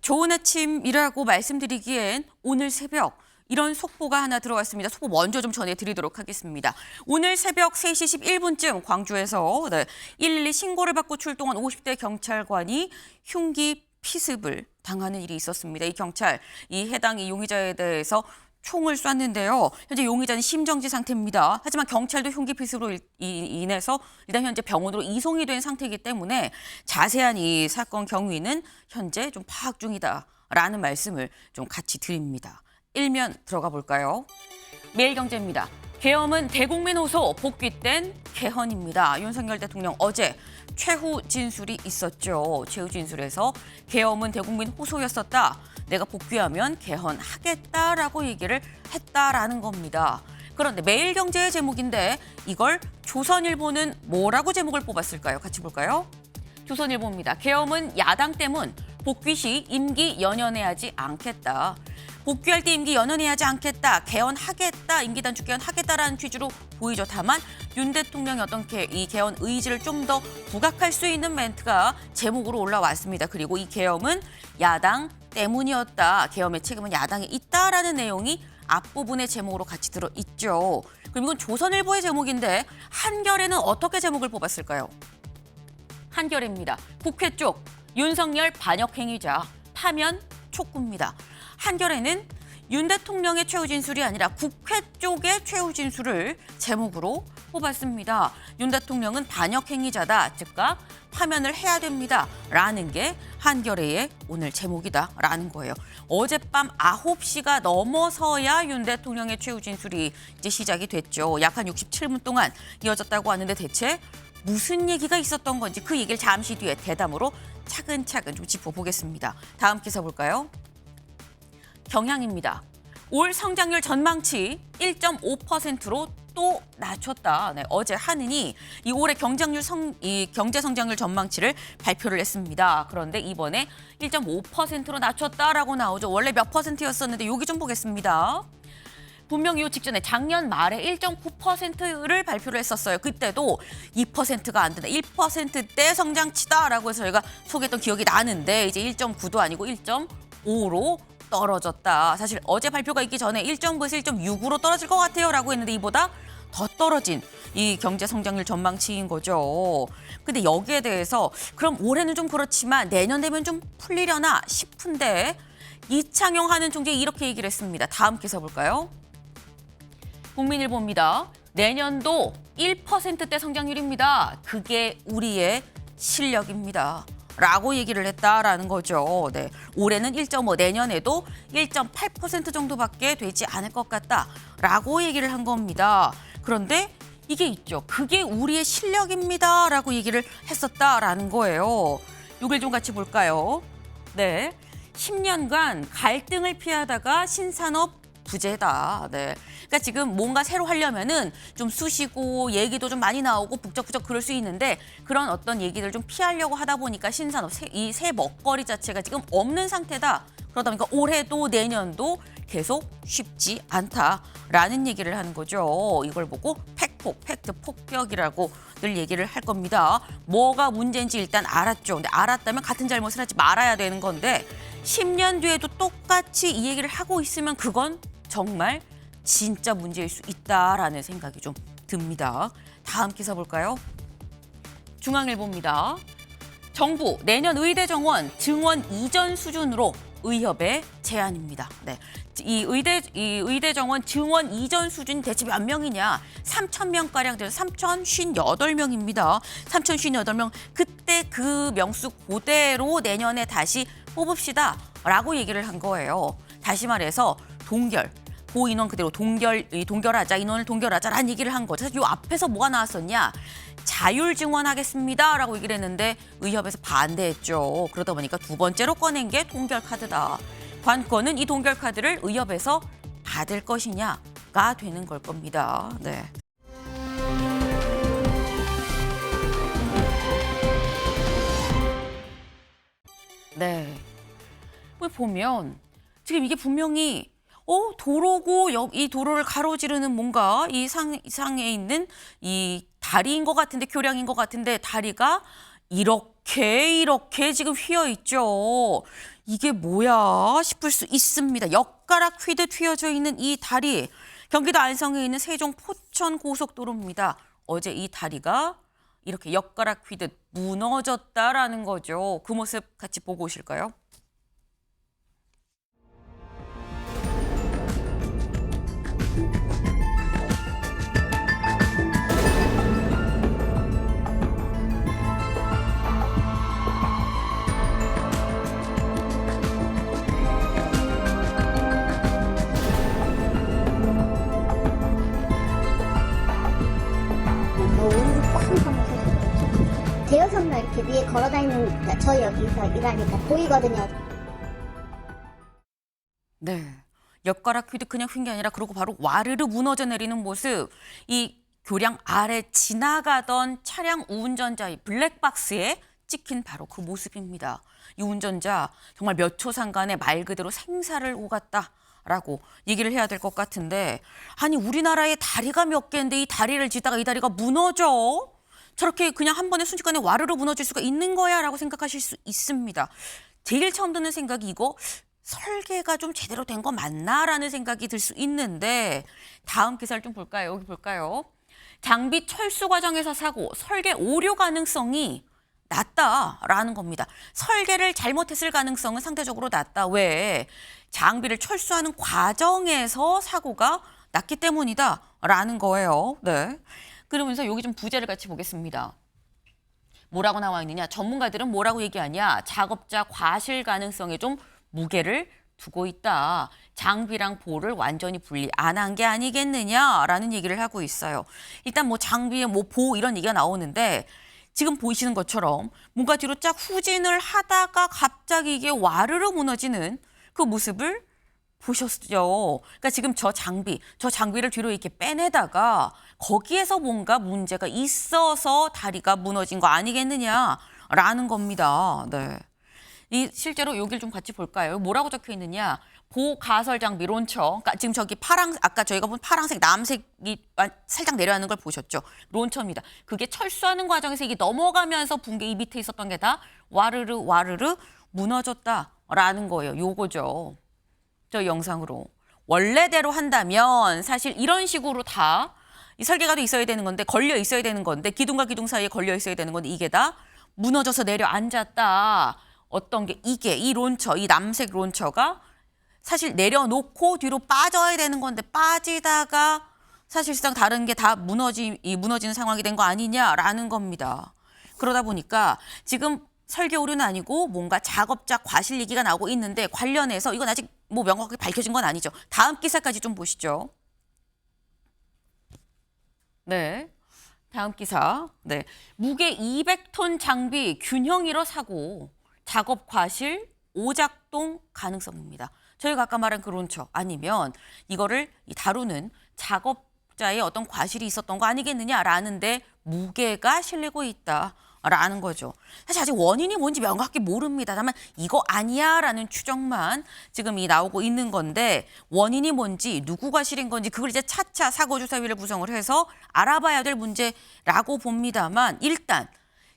좋은 아침이라고 말씀드리기엔 오늘 새벽 이런 속보가 하나 들어왔습니다. 속보 먼저 좀 전해드리도록 하겠습니다. 오늘 새벽 3시 11분쯤 광주에서 112 신고를 받고 출동한 50대 경찰관이 흉기 피습을 당하는 일이 있었습니다. 이 경찰, 이 해당 용의자에 대해서 총을 쐈는데요. 현재 용의자는 심정지 상태입니다. 하지만 경찰도 흉기 피습으로 인해서 일단 현재 병원으로 이송이 된 상태이기 때문에 자세한 이 사건 경위는 현재 좀 파악 중이다라는 말씀을 좀 같이 드립니다. 일면 들어가 볼까요? 매일경제입니다. 계엄은 대국민 호소 복귀 땐 개헌입니다. 윤석열 대통령 어제 최후 진술이 있었죠. 최후 진술에서 계엄은 대국민 호소였었다. 내가 복귀하면 개헌하겠다라고 얘기를 했다라는 겁니다. 그런데 매일경제의 제목인데 이걸 조선일보는 뭐라고 제목을 뽑았을까요? 같이 볼까요? 조선일보입니다. 계엄은 야당 때문, 복귀 시 임기 연연해하지 않겠다. 복귀할 때 임기 연연해하지 않겠다, 개헌하겠다, 임기 단축 개헌하겠다라는 취지로 보이죠. 다만 윤 대통령이 어떤 이 개헌 의지를 좀 더 부각할 수 있는 멘트가 제목으로 올라왔습니다. 그리고 이 계엄은 야당 때문이었다, 계엄의 책임은 야당에 있다라는 내용이 앞부분의 제목으로 같이 들어있죠. 그럼 이건 조선일보의 제목인데 한겨레는 어떻게 제목을 뽑았을까요? 한겨레입니다. 국회 쪽 윤석열 반역 행위자 파면 촉구입니다. 한겨레는 윤 대통령의 최후 진술이 아니라 국회 쪽의 최후 진술을 제목으로 뽑았습니다. 윤 대통령은 반역 행위자다, 즉각 파면을 해야 됩니다. 라는 게 한겨레의 오늘 제목이다라는 거예요. 어젯밤 9시가 넘어서야 윤 대통령의 최후 진술이 이제 시작이 됐죠. 약 한 67분 동안 이어졌다고 하는데 대체 무슨 얘기가 있었던 건지 그 얘기를 잠시 뒤에 대담으로 차근차근 좀 짚어보겠습니다. 다음 기사 볼까요? 경향입니다. 올 성장률 전망치 1.5%로 또 낮췄다. 네, 어제 한은이 이 올해 경제 성장률 전망치를 발표를 했습니다. 그런데 이번에 1.5%로 낮췄다라고 나오죠. 원래 몇 퍼센트였었는데 여기 좀 보겠습니다. 분명히 이 직전에 작년 말에 1.9%를 발표를 했었어요. 그때도 2%가 안 된다, 1%대 성장치다라고 해서 저희가 소개했던 기억이 나는데 이제 1.9도 아니고 1.5로 떨어졌다. 사실 어제 발표가 있기 전에 1.9에서 1.6으로 떨어질 것 같아요 라고 했는데 이보다 더 떨어진 이 경제 성장률 전망치인 거죠. 근데 여기에 대해서 그럼 올해는 좀 그렇지만 내년 되면 좀 풀리려나 싶은데 이창용 하는 총재 이렇게 얘기를 했습니다. 다음 기사 볼까요? 국민일보입니다. 내년도 1%대 성장률입니다. 그게 우리의 실력입니다. 라고 얘기를 했다라는 거죠. 네, 올해는 1.5, 내년에도 1.8% 정도밖에 되지 않을 것 같다라고 얘기를 한 겁니다. 그런데 이게 있죠. 그게 우리의 실력입니다. 라고 얘기를 했었다라는 거예요. 이걸 좀 같이 볼까요? 네, 10년간 갈등을 피하다가 신산업 부재다. 네. 그러니까 지금 뭔가 새로 하려면은 좀 쑤시고 얘기도 좀 많이 나오고 북적북적 그럴 수 있는데 그런 어떤 얘기를 좀 피하려고 하다 보니까 신산업, 이 새 먹거리 자체가 지금 없는 상태다. 그러다 보니까 올해도 내년도 계속 쉽지 않다라는 얘기를 하는 거죠. 이걸 보고 팩트 폭격이라고 늘 얘기를 할 겁니다. 뭐가 문제인지 일단 알았죠. 근데 알았다면 같은 잘못을 하지 말아야 되는 건데 10년 뒤에도 똑같이 이 얘기를 하고 있으면 그건 정말 진짜 문제일 수 있다라는 생각이 좀 듭니다. 다음 기사 볼까요? 중앙일보입니다. 정부 내년 의대 정원 증원 이전 수준으로 의협의 제안입니다. 네, 이 의대 정원 증원 이전 수준 대체 몇 명이냐? 3,000명가량 돼서 3,058명입니다. 3,058명. 그때 그 명수 그대로 내년에 다시 뽑읍시다 라고 얘기를 한 거예요. 다시 말해서 동결, 그 인원 그대로 동결하자, 인원을 동결하자라는 얘기를 한 거죠. 사실 이 앞에서 뭐가 나왔었냐? 자율 증원하겠습니다라고 얘기를 했는데 의협에서 반대했죠. 그러다 보니까 두 번째로 꺼낸 게 동결 카드다. 관건은 이 동결 카드를 의협에서 받을 것이냐가 되는 걸 겁니다. 네. 네. 보면 지금 이게 분명히 도로고 이 도로를 가로지르는 뭔가 이 상에 있는 이 다리인 것 같은데, 교량인 것 같은데 다리가 이렇게 지금 휘어 있죠. 이게 뭐야 싶을 수 있습니다. 엿가락 휘듯 휘어져 있는 이 다리. 경기도 안성에 있는 세종 포천 고속도로입니다. 어제 이 다리가 이렇게 엿가락 휘듯 무너졌다라는 거죠. 그 모습 같이 보고 오실까요? 더운 꽉 대여선로 이렇게 위에 걸어다니는 저희 여기서 일하니까 보이거든요. 네. 엿가락 휘듯 그냥 휜 게 아니라 그러고 바로 와르르 무너져 내리는 모습. 이 교량 아래 지나가던 차량 운전자의 블랙박스에 찍힌 바로 그 모습입니다. 이 운전자 정말 몇 초 상간에 말 그대로 생사를 오갔다라고 얘기를 해야 될 것 같은데, 아니 우리나라에 다리가 몇 개인데 이 다리를 짓다가 이 다리가 무너져? 저렇게 그냥 한 번에 순식간에 와르르 무너질 수가 있는 거야? 라고 생각하실 수 있습니다. 제일 처음 드는 생각이 이거 설계가 좀 제대로 된 거 맞나라는 생각이 들 수 있는데, 다음 기사를 좀 볼까요? 여기 볼까요? 장비 철수 과정에서 사고, 설계 오류 가능성이 낮다라는 겁니다. 설계를 잘못했을 가능성은 상대적으로 낮다. 왜? 장비를 철수하는 과정에서 사고가 났기 때문이다라는 거예요. 네. 그러면서 여기 좀 부제를 같이 보겠습니다. 뭐라고 나와 있느냐? 전문가들은 뭐라고 얘기하냐? 작업자 과실 가능성에 좀 무게를 두고 있다. 장비랑 보를 완전히 분리 안 한 게 아니겠느냐라는 얘기를 하고 있어요. 일단 뭐 장비에 뭐 보 이런 얘기가 나오는데, 지금 보이시는 것처럼 뭔가 뒤로 쫙 후진을 하다가 갑자기 이게 와르르 무너지는 그 모습을 보셨죠. 그러니까 지금 저 장비를 뒤로 이렇게 빼내다가 거기에서 뭔가 문제가 있어서 다리가 무너진 거 아니겠느냐라는 겁니다. 네. 이 실제로 여기를 좀 같이 볼까요? 뭐라고 적혀 있느냐? 보가설 장비 론처. 그러니까 지금 저기 아까 저희가 본 파란색, 남색이 살짝 내려가는 걸 보셨죠? 론처입니다. 그게 철수하는 과정에서 이게 넘어가면서 붕괴 이 밑에 있었던 게 다 와르르 무너졌다라는 거예요. 요거죠. 저 영상으로. 원래대로 한다면 사실 이런 식으로 다 이 설계가 돼 있어야 되는 건데, 걸려 있어야 되는 건데, 기둥과 기둥 사이에 걸려 있어야 되는 건데, 이게 다 무너져서 내려앉았다. 어떤 게 이게 이 론처, 이 남색 론처가 사실 내려놓고 뒤로 빠져야 되는 건데 빠지다가 사실상 다른 게 다 무너지는 상황이 된 거 아니냐라는 겁니다. 그러다 보니까 지금 설계 오류는 아니고 뭔가 작업자 과실 얘기가 나오고 있는데, 관련해서 이건 아직 뭐 명확하게 밝혀진 건 아니죠. 다음 기사까지 좀 보시죠. 네. 다음 기사. 네. 무게 200톤 장비 균형 잃어 사고, 작업 과실, 오작동 가능성입니다. 저희가 아까 말한 그 론처 아니면 이거를 다루는 작업자의 어떤 과실이 있었던 거 아니겠느냐라는데 무게가 실리고 있다라는 거죠. 사실 아직 원인이 뭔지 명확히 모릅니다. 다만 이거 아니야라는 추정만 지금 나오고 있는 건데, 원인이 뭔지 누구 과실인 건지 그걸 이제 차차 사고조사위를 구성을 해서 알아봐야 될 문제라고 봅니다만, 일단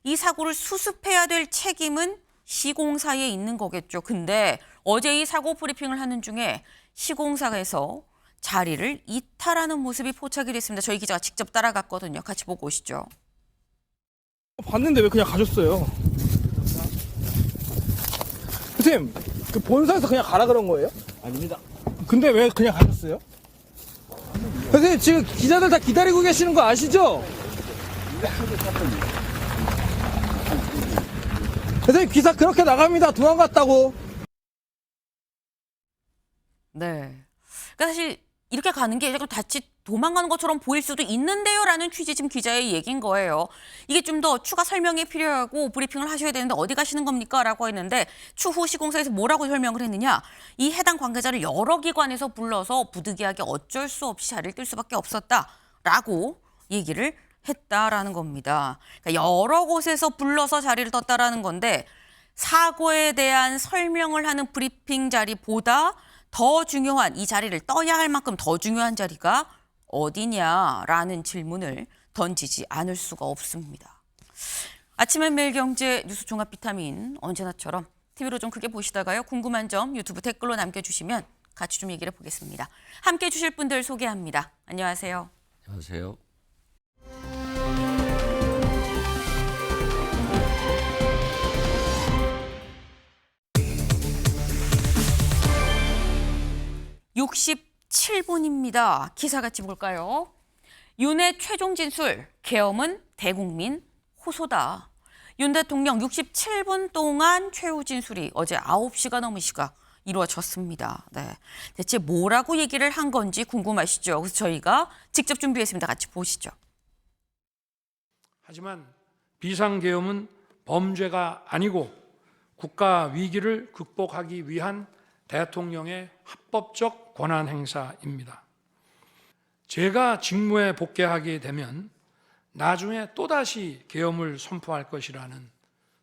이 사고를 수습해야 될 책임은 시공사에 있는 거겠죠. 근데 어제 이 사고 브리핑을 하는 중에 시공사에서 자리를 이탈하는 모습이 포착이 됐습니다. 저희 기자가 직접 따라갔거든요. 같이 보고 오시죠. 봤는데 왜 그냥 가셨어요? 선생님, 그 본사에서 그냥 가라 그런 거예요? 아닙니다. 근데 왜 그냥 가셨어요? 선생님, 지금 기자들 다 기다리고 계시는 거 아시죠? 선생님, 기사 그렇게 나갑니다. 도망갔다고. 네. 그러니까 사실 이렇게 가는 게 같이 도망가는 것처럼 보일 수도 있는데요라는 취지 지금 기자의 얘기인 거예요. 이게 좀 더 추가 설명이 필요하고 브리핑을 하셔야 되는데 어디 가시는 겁니까? 라고 했는데, 추후 시공사에서 뭐라고 설명을 했느냐? 이 해당 관계자를 여러 기관에서 불러서 부득이하게 어쩔 수 없이 자리를 뜰 수밖에 없었다라고 얘기를 했다라는 겁니다. 그러니까 여러 곳에서 불러서 자리를 떴다라는 건데, 사고에 대한 설명을 하는 브리핑 자리보다 더 중요한, 이 자리를 떠야 할 만큼 더 중요한 자리가 어디냐라는 질문을 던지지 않을 수가 없습니다. 아침엔 매일경제 뉴스 종합 비타민 언제나처럼 TV로 좀 크게 보시다가요. 궁금한 점 유튜브 댓글로 남겨주시면 같이 좀 얘기를 보겠습니다. 함께해 주실 분들 소개합니다. 안녕하세요. 안녕하세요. (67분입니다) 기사 같이 볼까요? 윤의 최종 진술, 계엄은 대국민 호소다. 윤 대통령 67분 동안 최후 진술이 어제 9시가 넘은 시각 이루어졌습니다. 네. 대체 뭐라고 얘기를 한 건지 궁금하시죠? 그래서 저희가 직접 준비했습니다. 같이 보시죠. 하지만 비상계엄은 범죄가 아니고 국가 위기를 극복하기 위한 대통령의 합법적 권한 행사입니다. 제가 직무에 복귀하게 되면 나중에 또다시 계엄을 선포할 것이라는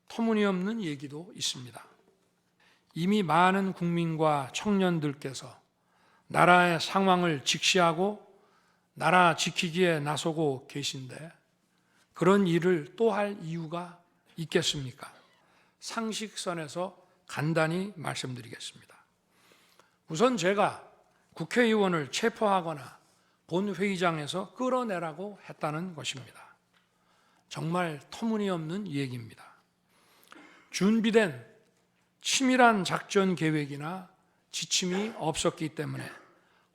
터무니없는 얘기도 있습니다. 이미 많은 국민과 청년들께서 나라의 상황을 직시하고 나라 지키기에 나서고 계신데 그런 일을 또 할 이유가 있겠습니까? 상식선에서 간단히 말씀드리겠습니다. 우선 제가 국회의원을 체포하거나 본회의장에서 끌어내라고 했다는 것입니다. 정말 터무니없는 얘기입니다. 준비된 치밀한 작전 계획이나 지침이 없었기 때문에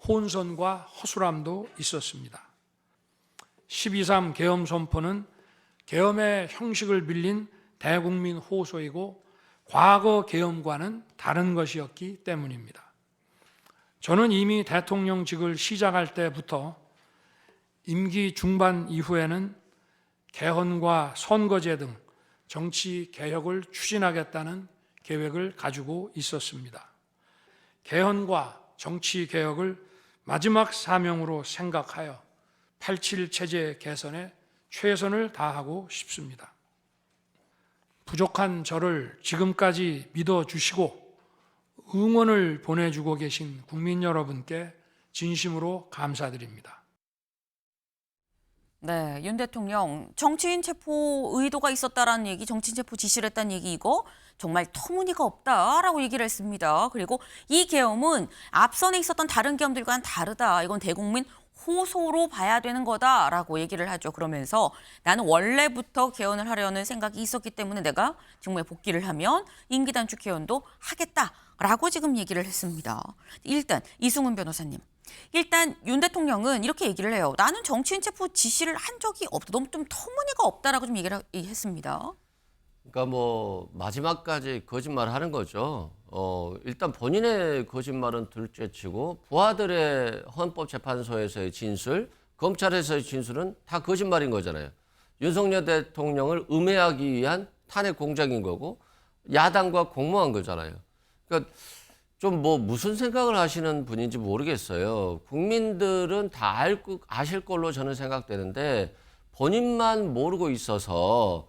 혼선과 허술함도 있었습니다. 12.3 계엄 선포는 계엄의 형식을 빌린 대국민 호소이고 과거 계엄과는 다른 것이었기 때문입니다. 저는 이미 대통령직을 시작할 때부터 임기 중반 이후에는 개헌과 선거제 등 정치 개혁을 추진하겠다는 계획을 가지고 있었습니다. 개헌과 정치 개혁을 마지막 사명으로 생각하여 87 체제 개선에 최선을 다하고 싶습니다. 부족한 저를 지금까지 믿어주시고 응원을 보내주고 계신 국민 여러분께 진심으로 감사드립니다. 네, 윤 대통령 정치인 체포 의도가 있었다라는 얘기, 정치인 체포 지시를 했다는 얘기 이거 정말 터무니가 없다라고 얘기를 했습니다. 그리고 이 계엄은 앞선에 있었던 다른 계엄들과는 다르다. 이건 대국민 호소로 봐야 되는 거다라고 얘기를 하죠. 그러면서 나는 원래부터 개헌을 하려는 생각이 있었기 때문에 내가 직무에 복귀를 하면 임기 단축 개헌도 하겠다라고 지금 얘기를 했습니다. 일단 이승훈 변호사님. 일단 윤 대통령은 이렇게 얘기를 해요. 나는 정치인 체포 지시를 한 적이 없다. 너무 좀 터무니가 없다라고 좀 얘기를 했습니다. 그러니까 뭐 마지막까지 거짓말을 하는 거죠. 일단 본인의 거짓말은 둘째치고 부하들의 헌법재판소에서의 진술, 검찰에서의 진술은 다 거짓말인 거잖아요. 윤석열 대통령을 음해하기 위한 탄핵 공작인 거고 야당과 공모한 거잖아요. 그러니까 좀 뭐 무슨 생각을 하시는 분인지 모르겠어요. 국민들은 다 아실 걸로 저는 생각되는데 본인만 모르고 있어서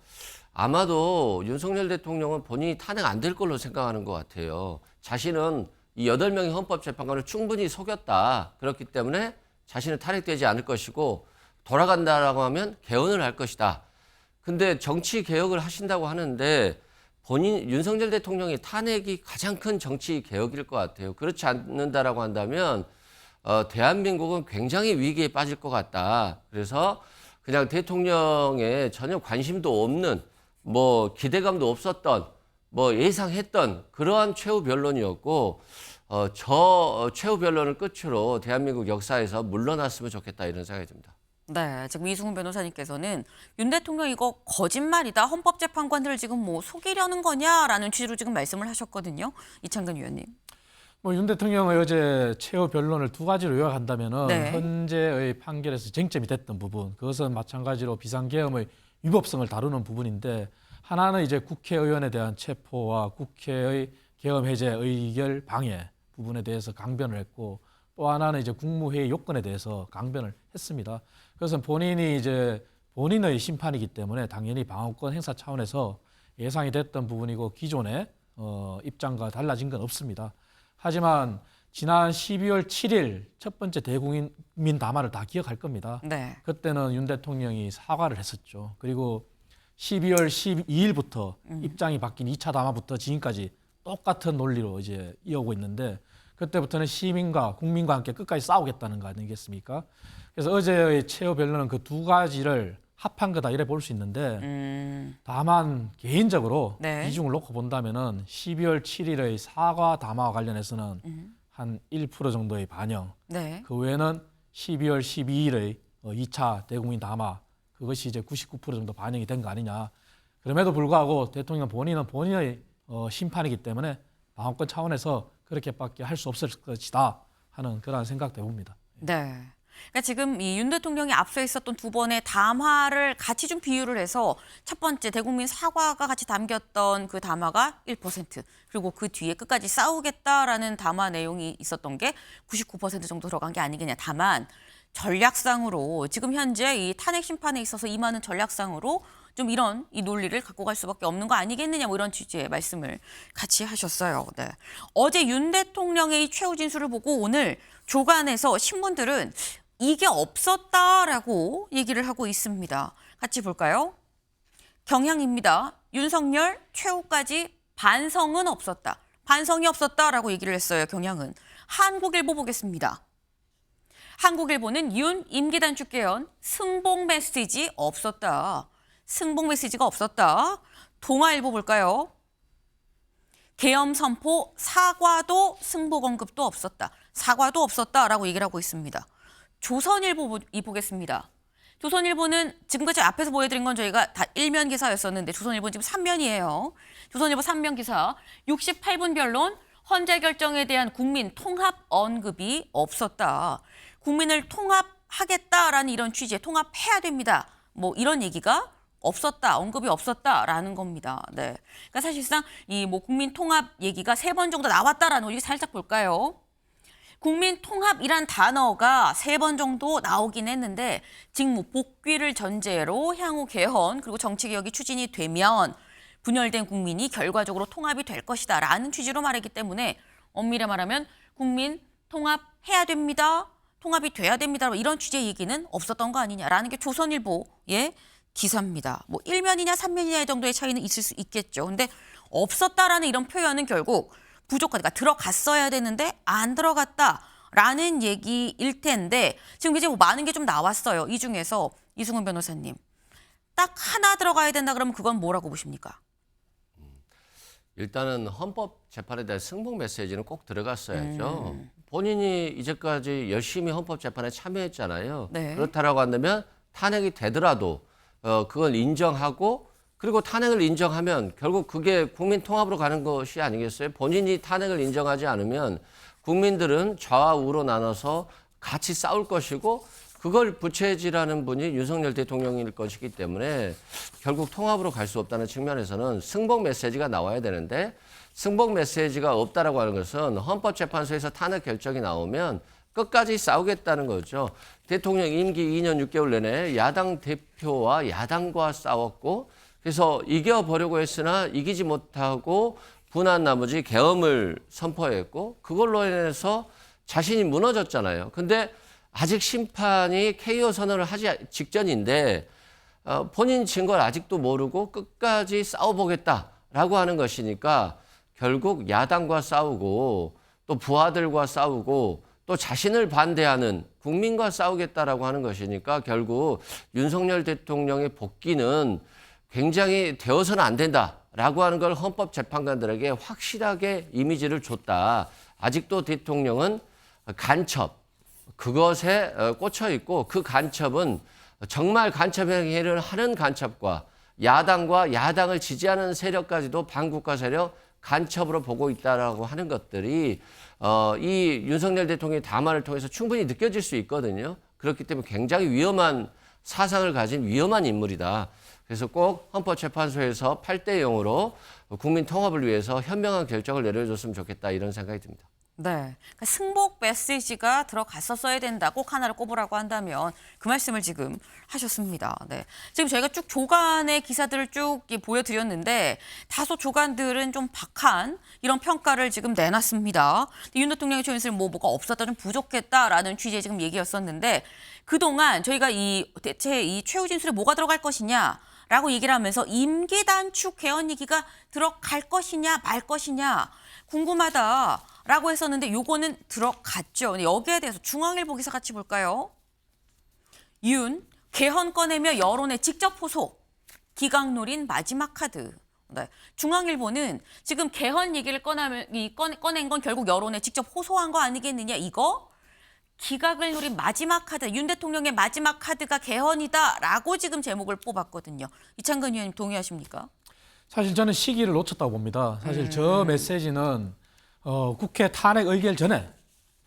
아마도 윤석열 대통령은 본인이 탄핵 안 될 걸로 생각하는 것 같아요. 자신은 이 8명의 헌법재판관을 충분히 속였다. 그렇기 때문에 자신은 탄핵되지 않을 것이고 돌아간다라고 하면 개헌을 할 것이다. 근데 정치 개혁을 하신다고 하는데 윤석열 대통령의 탄핵이 가장 큰 정치 개혁일 것 같아요. 그렇지 않는다라고 한다면 대한민국은 굉장히 위기에 빠질 것 같다. 그래서 그냥 대통령에 전혀 관심도 없는 뭐 기대감도 없었던 뭐 예상했던 그러한 최후 변론이었고 저 최후 변론을 끝으로 대한민국 역사에서 물러났으면 좋겠다 이런 생각이 듭니다. 네, 지금 이승훈 변호사님께서는 윤 대통령 이거 거짓말이다. 헌법재판관들을 지금 뭐 속이려는 거냐라는 취지로 지금 말씀을 하셨거든요. 이창근 위원님. 뭐 윤 대통령의 어제 최후 변론을 두 가지로 요약한다면은 네. 현재의 판결에서 쟁점이 됐던 부분, 그것은 마찬가지로 비상계엄의 위법성을 다루는 부분인데 하나는 이제 국회의원에 대한 체포와 국회의 계엄 해제 의결 방해 부분에 대해서 강변을 했고 또 하나는 이제 국무회의 요건에 대해서 강변을 했습니다. 그것은 본인이 이제 본인의 심판이기 때문에 당연히 방어권 행사 차원에서 예상이 됐던 부분이고 기존의 입장과 달라진 건 없습니다. 하지만 지난 12월 7일 첫 번째 대국민 담화를 다 기억할 겁니다. 네. 그때는 윤 대통령이 사과를 했었죠. 그리고 12월 12일부터 입장이 바뀐 2차 담화부터 지금까지 똑같은 논리로 이제 이어오고 있는데 그때부터는 시민과 국민과 함께 끝까지 싸우겠다는 거 아니겠습니까? 그래서 어제의 최후 변론은 그 두 가지를 합한 거다 이래 볼 수 있는데 다만 개인적으로 네. 비중을 놓고 본다면은 12월 7일의 사과 담화와 관련해서는 한 1% 정도의 반영. 네. 그 외에는 12월 12일의 2차 대국민 담화 그것이 이제 99% 정도 반영이 된 거 아니냐. 그럼에도 불구하고 대통령 본인은 본인의 심판이기 때문에 방어권 차원에서 그렇게밖에 할 수 없을 것이다 하는 그런 생각도 해봅니다. 네. 그러니까 지금 이 윤 대통령이 앞서 있었던 두 번의 담화를 같이 좀 비유를 해서 첫 번째 대국민 사과가 같이 담겼던 그 담화가 1% 그리고 그 뒤에 끝까지 싸우겠다라는 담화 내용이 있었던 게 99% 정도 들어간 게 아니겠냐. 다만 전략상으로 지금 현재 이 탄핵 심판에 있어서 임하는 전략상으로 좀 이런 이 논리를 갖고 갈 수밖에 없는 거 아니겠느냐 뭐 이런 취지의 말씀을 같이 하셨어요. 네. 어제 윤 대통령의 이 최후 진술을 보고 오늘 조간에서 신문들은 이게 없었다라고 얘기를 하고 있습니다. 같이 볼까요? 경향입니다. 윤석열 최후까지 반성은 없었다. 반성이 없었다라고 얘기를 했어요. 경향은. 한국일보 보겠습니다. 한국일보는 윤 임기단축 개헌 승복 메시지 없었다. 승복 메시지가 없었다. 동아일보 볼까요? 계엄 선포 사과도 승복 언급도 없었다. 사과도 없었다라고 얘기를 하고 있습니다. 조선일보 보겠습니다. 조선일보는 지금까지 앞에서 보여드린 건 저희가 다 1면 기사였었는데 조선일보는 지금 3면이에요. 조선일보 3면 기사 68분 변론 헌재 결정에 대한 국민 통합 언급이 없었다. 국민을 통합하겠다라는 이런 취지의 통합해야 됩니다. 뭐 이런 얘기가 없었다, 언급이 없었다라는 겁니다. 네, 그러니까 사실상 이 뭐 국민 통합 얘기가 3번 정도 나왔다라는 거 살짝 볼까요? 국민 통합이란 단어가 3번 정도 나오긴 했는데 직무 복귀를 전제로 향후 개헌 그리고 정치개혁이 추진이 되면 분열된 국민이 결과적으로 통합이 될 것이다라는 취지로 말했기 때문에 엄밀히 말하면 국민 통합해야 됩니다. 통합이 돼야 됩니다. 이런 취지의 얘기는 없었던 거 아니냐라는 게 조선일보의 기사입니다. 뭐 1면이냐 3면이냐 정도의 차이는 있을 수 있겠죠. 근데 없었다라는 이런 표현은 결국 부족하다. 그러니까 들어갔어야 되는데 안 들어갔다라는 얘기일 텐데 지금 이제 뭐 많은 게 좀 나왔어요. 이 중에서 이승훈 변호사님. 딱 하나 들어가야 된다 그러면 그건 뭐라고 보십니까? 일단은 헌법재판에 대한 승복 메시지는 꼭 들어갔어야죠. 본인이 이제까지 열심히 헌법재판에 참여했잖아요. 네. 그렇다라고 한다면 탄핵이 되더라도 그걸 인정하고 그리고 탄핵을 인정하면 결국 그게 국민 통합으로 가는 것이 아니겠어요? 본인이 탄핵을 인정하지 않으면 국민들은 좌와 우로 나눠서 같이 싸울 것이고 그걸 부채질하는 분이 윤석열 대통령일 것이기 때문에 결국 통합으로 갈 수 없다는 측면에서는 승복 메시지가 나와야 되는데 승복 메시지가 없다라고 하는 것은 헌법재판소에서 탄핵 결정이 나오면 끝까지 싸우겠다는 거죠. 대통령 임기 2년 6개월 내내 야당 대표와 야당과 싸웠고 그래서 이겨보려고 했으나 이기지 못하고 분한 나머지 계엄을 선포했고 그걸로 인해서 자신이 무너졌잖아요. 근데 아직 심판이 KO 선언을 하지 직전인데 본인 증거를 아직도 모르고 끝까지 싸워보겠다라고 하는 것이니까 결국 야당과 싸우고 또 부하들과 싸우고 또 자신을 반대하는 국민과 싸우겠다라고 하는 것이니까 결국 윤석열 대통령의 복귀는 굉장히 되어서는 안 된다라고 하는 걸 헌법재판관들에게 확실하게 이미지를 줬다. 아직도 대통령은 간첩, 그것에 꽂혀 있고 그 간첩은 정말 간첩 행위를 하는 간첩과 야당과 야당을 지지하는 세력까지도 반국가 세력 간첩으로 보고 있다라고 하는 것들이 이 윤석열 대통령의 담화를 통해서 충분히 느껴질 수 있거든요. 그렇기 때문에 굉장히 위험한 사상을 가진 위험한 인물이다. 그래서 꼭 헌법재판소에서 8대 0으로 국민 통합을 위해서 현명한 결정을 내려줬으면 좋겠다 이런 생각이 듭니다. 네, 그러니까 승복 메시지가 들어갔었어야 된다. 꼭 하나를 꼽으라고 한다면 그 말씀을 지금 하셨습니다. 네, 지금 저희가 쭉 조간의 기사들을 쭉 보여드렸는데 다소 조간들은 좀 박한 이런 평가를 지금 내놨습니다. 윤 대통령의 최윤실 뭐가 없었다, 좀 부족했다라는 취지의 지금 얘기였었는데 그동안 저희가 대체 이 최후 진술에 뭐가 들어갈 것이냐? 라고 얘기를 하면서 임기 단축 개헌 얘기가 들어갈 것이냐 말 것이냐 궁금하다라고 했었는데 요거는 들어갔죠. 근데 여기에 대해서 중앙일보 기사 같이 볼까요? 윤, 개헌 꺼내며 여론에 직접 호소. 기각 노린 마지막 카드. 네. 중앙일보는 지금 개헌 얘기를 꺼낸 건 결국 여론에 직접 호소한 거 아니겠느냐 이거? 기각을 노린 마지막 카드, 윤 대통령의 마지막 카드가 개헌이다라고 지금 제목을 뽑았거든요. 이창근 의원님 동의하십니까? 사실 저는 시기를 놓쳤다고 봅니다. 사실 저 메시지는 국회 탄핵 의결 전에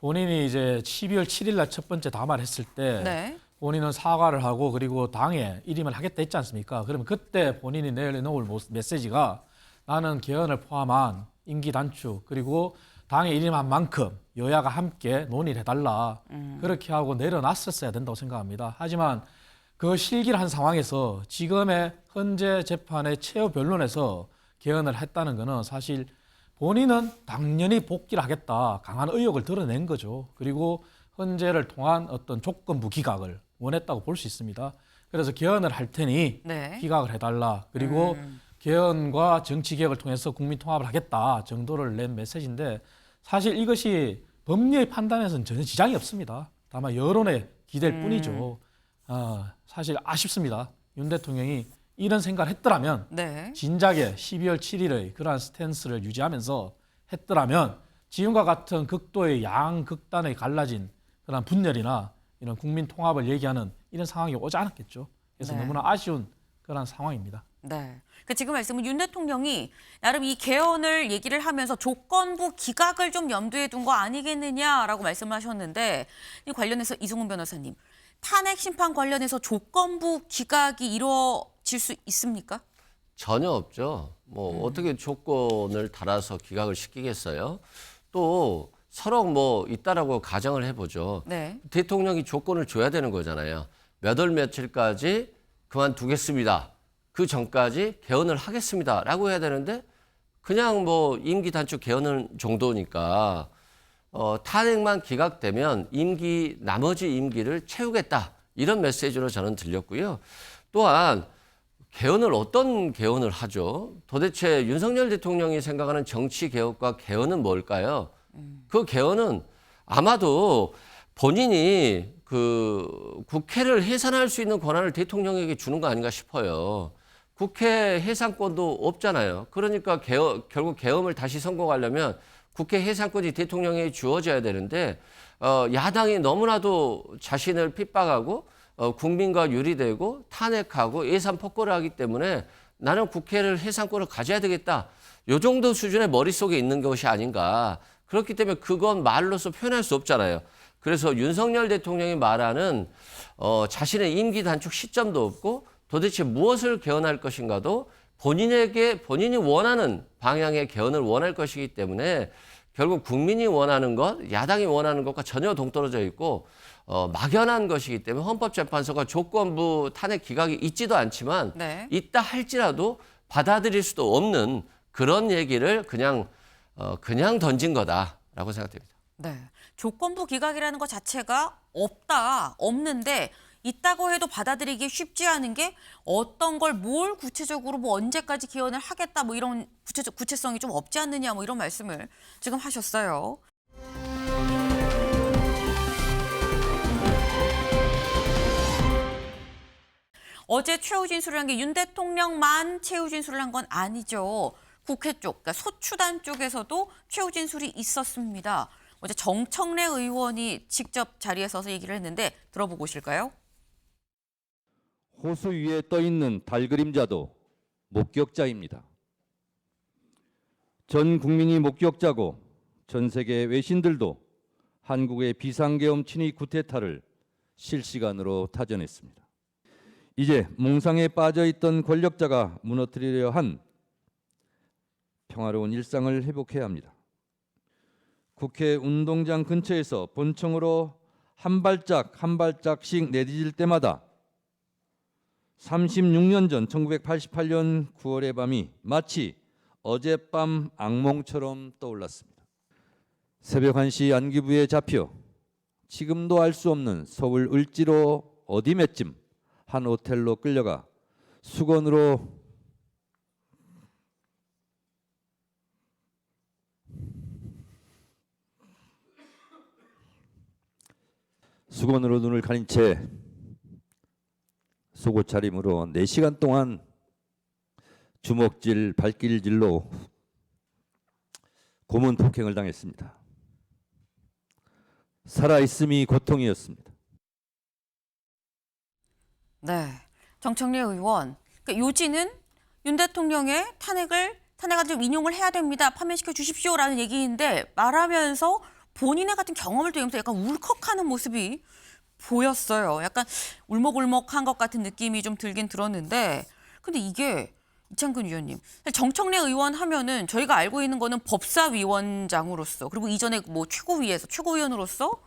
본인이 이제 12월 7일 날 첫 번째 담화를 했을 때 네. 본인은 사과를 하고 그리고 당에 일임을 하겠다 했지 않습니까? 그러면 그때 본인이 내놓을 메시지가 나는 개헌을 포함한 임기 단축 그리고 당에 일임한 만큼 여야가 함께 논의를 해달라. 그렇게 하고 내려놨었어야 된다고 생각합니다. 하지만 그 실기를 한 상황에서 지금의 헌재 재판의 최후 변론에서 개헌을 했다는 것은 사실 본인은 당연히 복귀를 하겠다. 강한 의욕을 드러낸 거죠. 그리고 헌재를 통한 어떤 조건부 기각을 원했다고 볼 수 있습니다. 그래서 개헌을 할 테니 네. 기각을 해달라. 그리고 개헌과 정치개혁을 통해서 국민 통합을 하겠다 정도를 낸 메시지인데 사실 이것이 법리의 판단에서는 전혀 지장이 없습니다. 다만 여론에 기댈 뿐이죠. 사실 아쉽습니다. 윤 대통령이 이런 생각을 했더라면 네. 진작에 12월 7일의 그러한 스탠스를 유지하면서 했더라면 지금과 같은 극도의 양극단에 갈라진 그런 분열이나 이런 국민 통합을 얘기하는 이런 상황이 오지 않았겠죠. 그래서 네. 너무나 아쉬운 그런 상황입니다. 네. 그 지금 말씀은 윤 대통령이 나름 이 개헌을 얘기를 하면서 조건부 기각을 좀 염두에 둔 거 아니겠느냐라고 말씀을 하셨는데 이 관련해서 이승훈 변호사님 탄핵 심판 관련해서 조건부 기각이 이루어질 수 있습니까? 전혀 없죠. 뭐 어떻게 조건을 달아서 기각을 시키겠어요? 또 서로 뭐 있다라고 가정을 해보죠. 네. 대통령이 조건을 줘야 되는 거잖아요. 몇 월 며칠까지 그만두겠습니다. 그 전까지 개헌을 하겠습니다라고 해야 되는데 그냥 뭐 임기 단축 개헌은 정도니까 탄핵만 기각되면 나머지 임기를 채우겠다 이런 메시지로 저는 들렸고요. 또한 개헌을 어떤 개헌을 하죠? 도대체 윤석열 대통령이 생각하는 정치 개혁과 개헌은 뭘까요? 그 개헌은 아마도 본인이 그 국회를 해산할 수 있는 권한을 대통령에게 주는 거 아닌가 싶어요. 국회 해산권도 없잖아요. 그러니까 결국 계엄을 다시 선고하려면 국회 해산권이 대통령에게 주어져야 되는데 야당이 너무나도 자신을 핍박하고 국민과 유리되고 탄핵하고 예산 폭거를 하기 때문에 나는 국회를 해산권을 가져야 되겠다. 이 정도 수준의 머릿속에 있는 것이 아닌가. 그렇기 때문에 그건 말로서 표현할 수 없잖아요. 그래서 윤석열 대통령이 말하는 자신의 임기 단축 시점도 없고 도대체 무엇을 개헌할 것인가도 본인이 원하는 방향의 개헌을 원할 것이기 때문에 결국 국민이 원하는 것, 야당이 원하는 것과 전혀 동떨어져 있고 막연한 것이기 때문에 헌법재판소가 조건부 탄핵 기각이 있지도 않지만 네. 있다 할지라도 받아들일 수도 없는 그런 얘기를 그냥 던진 거다라고 생각됩니다. 네. 조건부 기각이라는 것 자체가 없는데 있다고 해도 받아들이기 쉽지 않은 게 어떤 걸 뭘 구체적으로 뭐 언제까지 개헌을 하겠다 뭐 이런 구체성이 좀 없지 않느냐 뭐 이런 말씀을 지금 하셨어요. 어제 최후 진술을 한 게 윤 대통령만 최후 진술을 한 건 아니죠. 국회 쪽, 그러니까 소추단 쪽에서도 최후 진술이 있었습니다. 어제 정청래 의원이 직접 자리에 서서 얘기를 했는데 들어보실까요? 호수 위에 떠 있는 달 그림자도 목격자입니다. 전 국민이 목격자고 전 세계 외신들도 한국의 비상계엄 친위 쿠데타를 실시간으로 타전했습니다. 이제 몽상에 빠져 있던 권력자가 무너뜨리려 한 평화로운 일상을 회복해야 합니다. 국회 운동장 근처에서 본청으로 한 발짝씩 내디딜 때마다 36년 전 1988년 9월의 밤이 마치 어젯밤 악몽처럼 떠올랐습니다. 새벽 1시 안기부에 잡혀 지금도 알 수 없는 서울 을지로 어디매쯤 한 호텔로 끌려가 수건으로 눈을 가린 채 속옷 차림으로 4시간 동안 주먹질, 발길질로 고문 폭행을 당했습니다. 살아있음이 고통이었습니다. 네, 정청래 의원. 그러니까 요지는 윤 대통령의 탄핵을 좀 인용을 해야 됩니다. 파면시켜 주십시오라는 얘기인데 말하면서 본인의 같은 경험을 들으면서 약간 울컥하는 모습이 보였어요. 약간 울먹울먹한 것 같은 느낌이 좀 들긴 들었는데, 근데 이게 이창근 위원님, 정청래 의원 하면은 저희가 알고 있는 거는 법사위원장으로서 그리고 이전에 뭐 최고위원으로서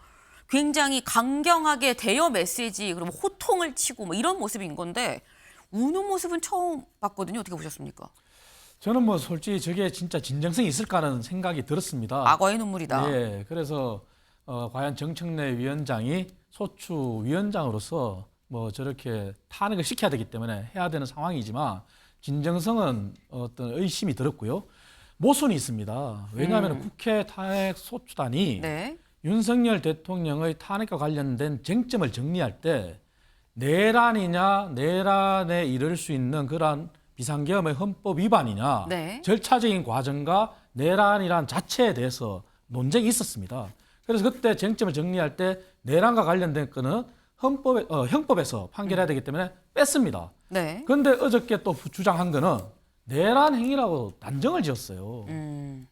굉장히 강경하게 대여 메시지 그리고 호통을 치고 뭐 이런 모습인 건데 우는 모습은 처음 봤거든요. 어떻게 보셨습니까? 저는 뭐 솔직히 저게 진짜 진정성이 있을까라는 생각이 들었습니다. 악어의 눈물이다. 예, 그래서 과연 정청래 위원장이 소추위원장으로서 뭐 저렇게 탄핵을 시켜야 되기 때문에 해야 되는 상황이지만 진정성은 어떤 의심이 들었고요. 모순이 있습니다. 왜냐하면 국회 탄핵 소추단이 네. 윤석열 대통령의 탄핵과 관련된 쟁점을 정리할 때 내란이냐 내란에 이를 수 있는 그러한 비상계엄의 헌법 위반이냐 네. 절차적인 과정과 내란이란 자체에 대해서 논쟁이 있었습니다. 그래서 그때 쟁점을 정리할 때 내란과 관련된 건은 형법에서 판결해야 되기 때문에 뺐습니다. 네. 그런데 어저께 또 주장한 거는 내란 행위라고 단정을 지었어요.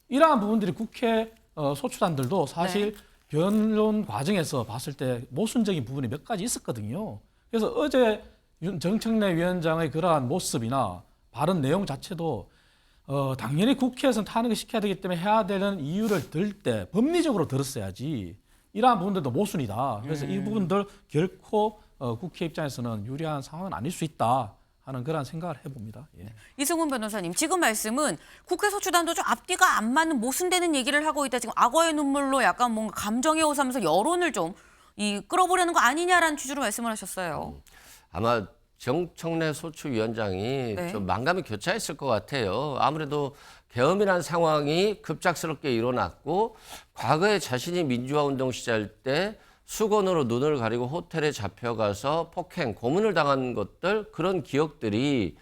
이러한 부분들이 국회 소추단들도 사실 변론 과정에서 봤을 때 모순적인 부분이 몇 가지 있었거든요. 그래서 어제 정청래 위원장의 그러한 모습이나 발언 내용 자체도 당연히 국회에서는 탄핵을 시켜야 되기 때문에 해야 되는 이유를 들 때 법리적으로 들었어야지. 이러한 부분들도 모순이다. 그래서 이 부분들 결코 국회 입장에서는 유리한 상황은 아닐 수 있다 하는 그런 생각을 해봅니다. 예. 이승훈 변호사님, 지금 말씀은 국회 소추단도 좀 앞뒤가 안 맞는 모순되는 얘기를 하고 있다. 지금 악어의 눈물로 약간 뭔가 감정에 오서면서 여론을 좀 끌어보려는 거 아니냐라는 취지로 말씀을 하셨어요. 아마 정청래 소추위원장이 네. 좀 만감이 교차했을 것 같아요. 아무래도 계엄이라는 상황이 급작스럽게 일어났고 과거에 자신이 민주화 운동 시절 때 수건으로 눈을 가리고 호텔에 잡혀가서 폭행, 고문을 당한 것들 그런 기억들이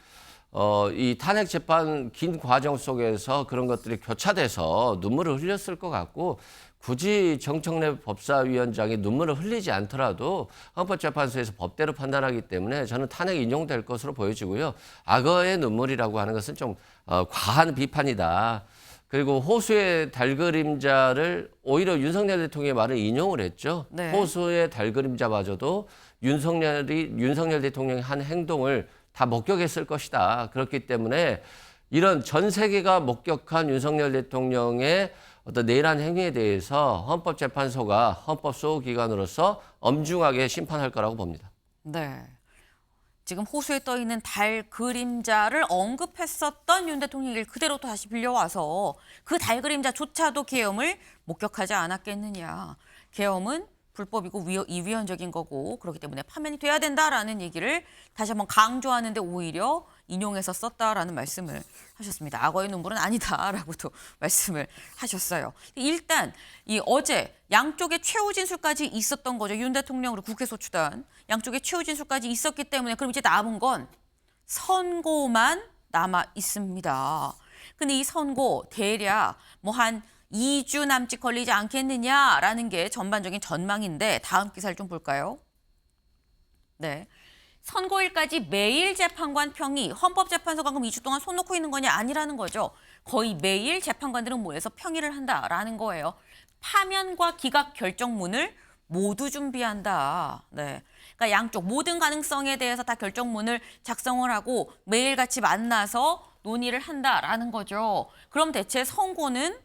이 탄핵 재판 긴 과정 속에서 그런 것들이 교차돼서 눈물을 흘렸을 것 같고 굳이 정청래 법사위원장이 눈물을 흘리지 않더라도 헌법재판소에서 법대로 판단하기 때문에 저는 탄핵 인용될 것으로 보여지고요. 악어의 눈물이라고 하는 것은 좀 과한 비판이다. 그리고 호수의 달그림자를 오히려 윤석열 대통령의 말을 인용을 했죠. 네. 호수의 달그림자마저도 윤석열 대통령이 한 행동을 다 목격했을 것이다. 그렇기 때문에 이런 전 세계가 목격한 윤석열 대통령의 어떤 내란 행위에 대해서 헌법재판소가 헌법 수호기관으로서 엄중하게 심판할 거라고 봅니다. 네. 지금 호수에 떠 있는 달 그림자를 언급했었던 윤 대통령 얘기를 그대로 또 다시 빌려와서 그 달 그림자조차도 계엄을 목격하지 않았겠느냐. 계엄은 불법이고 이위헌적인 거고 그렇기 때문에 파면이 돼야 된다라는 얘기를 다시 한번 강조하는데 오히려 인용해서 썼다라는 말씀을 하셨습니다. 악어의 눈물은 아니다라고도 말씀을 하셨어요. 일단 어제 양쪽의 최후 진술까지 있었던 거죠. 윤 대통령 그리고 국회 소추단 양쪽의 최후 진술까지 있었기 때문에 그럼 이제 남은 건 선고만 남아 있습니다. 근데 이 선고 대략 한 2주 남짓 걸리지 않겠느냐라는 게 전반적인 전망인데 다음 기사를 좀 볼까요? 네. 선고일까지 매일 재판관 평의, 헌법재판소가 그럼 2주 동안 손 놓고 있는 거냐 아니라는 거죠. 거의 매일 재판관들은 모여서 평의를 한다라는 거예요. 파면과 기각 결정문을 모두 준비한다. 네. 그러니까 양쪽 모든 가능성에 대해서 다 결정문을 작성을 하고 매일 같이 만나서 논의를 한다라는 거죠. 그럼 대체 선고는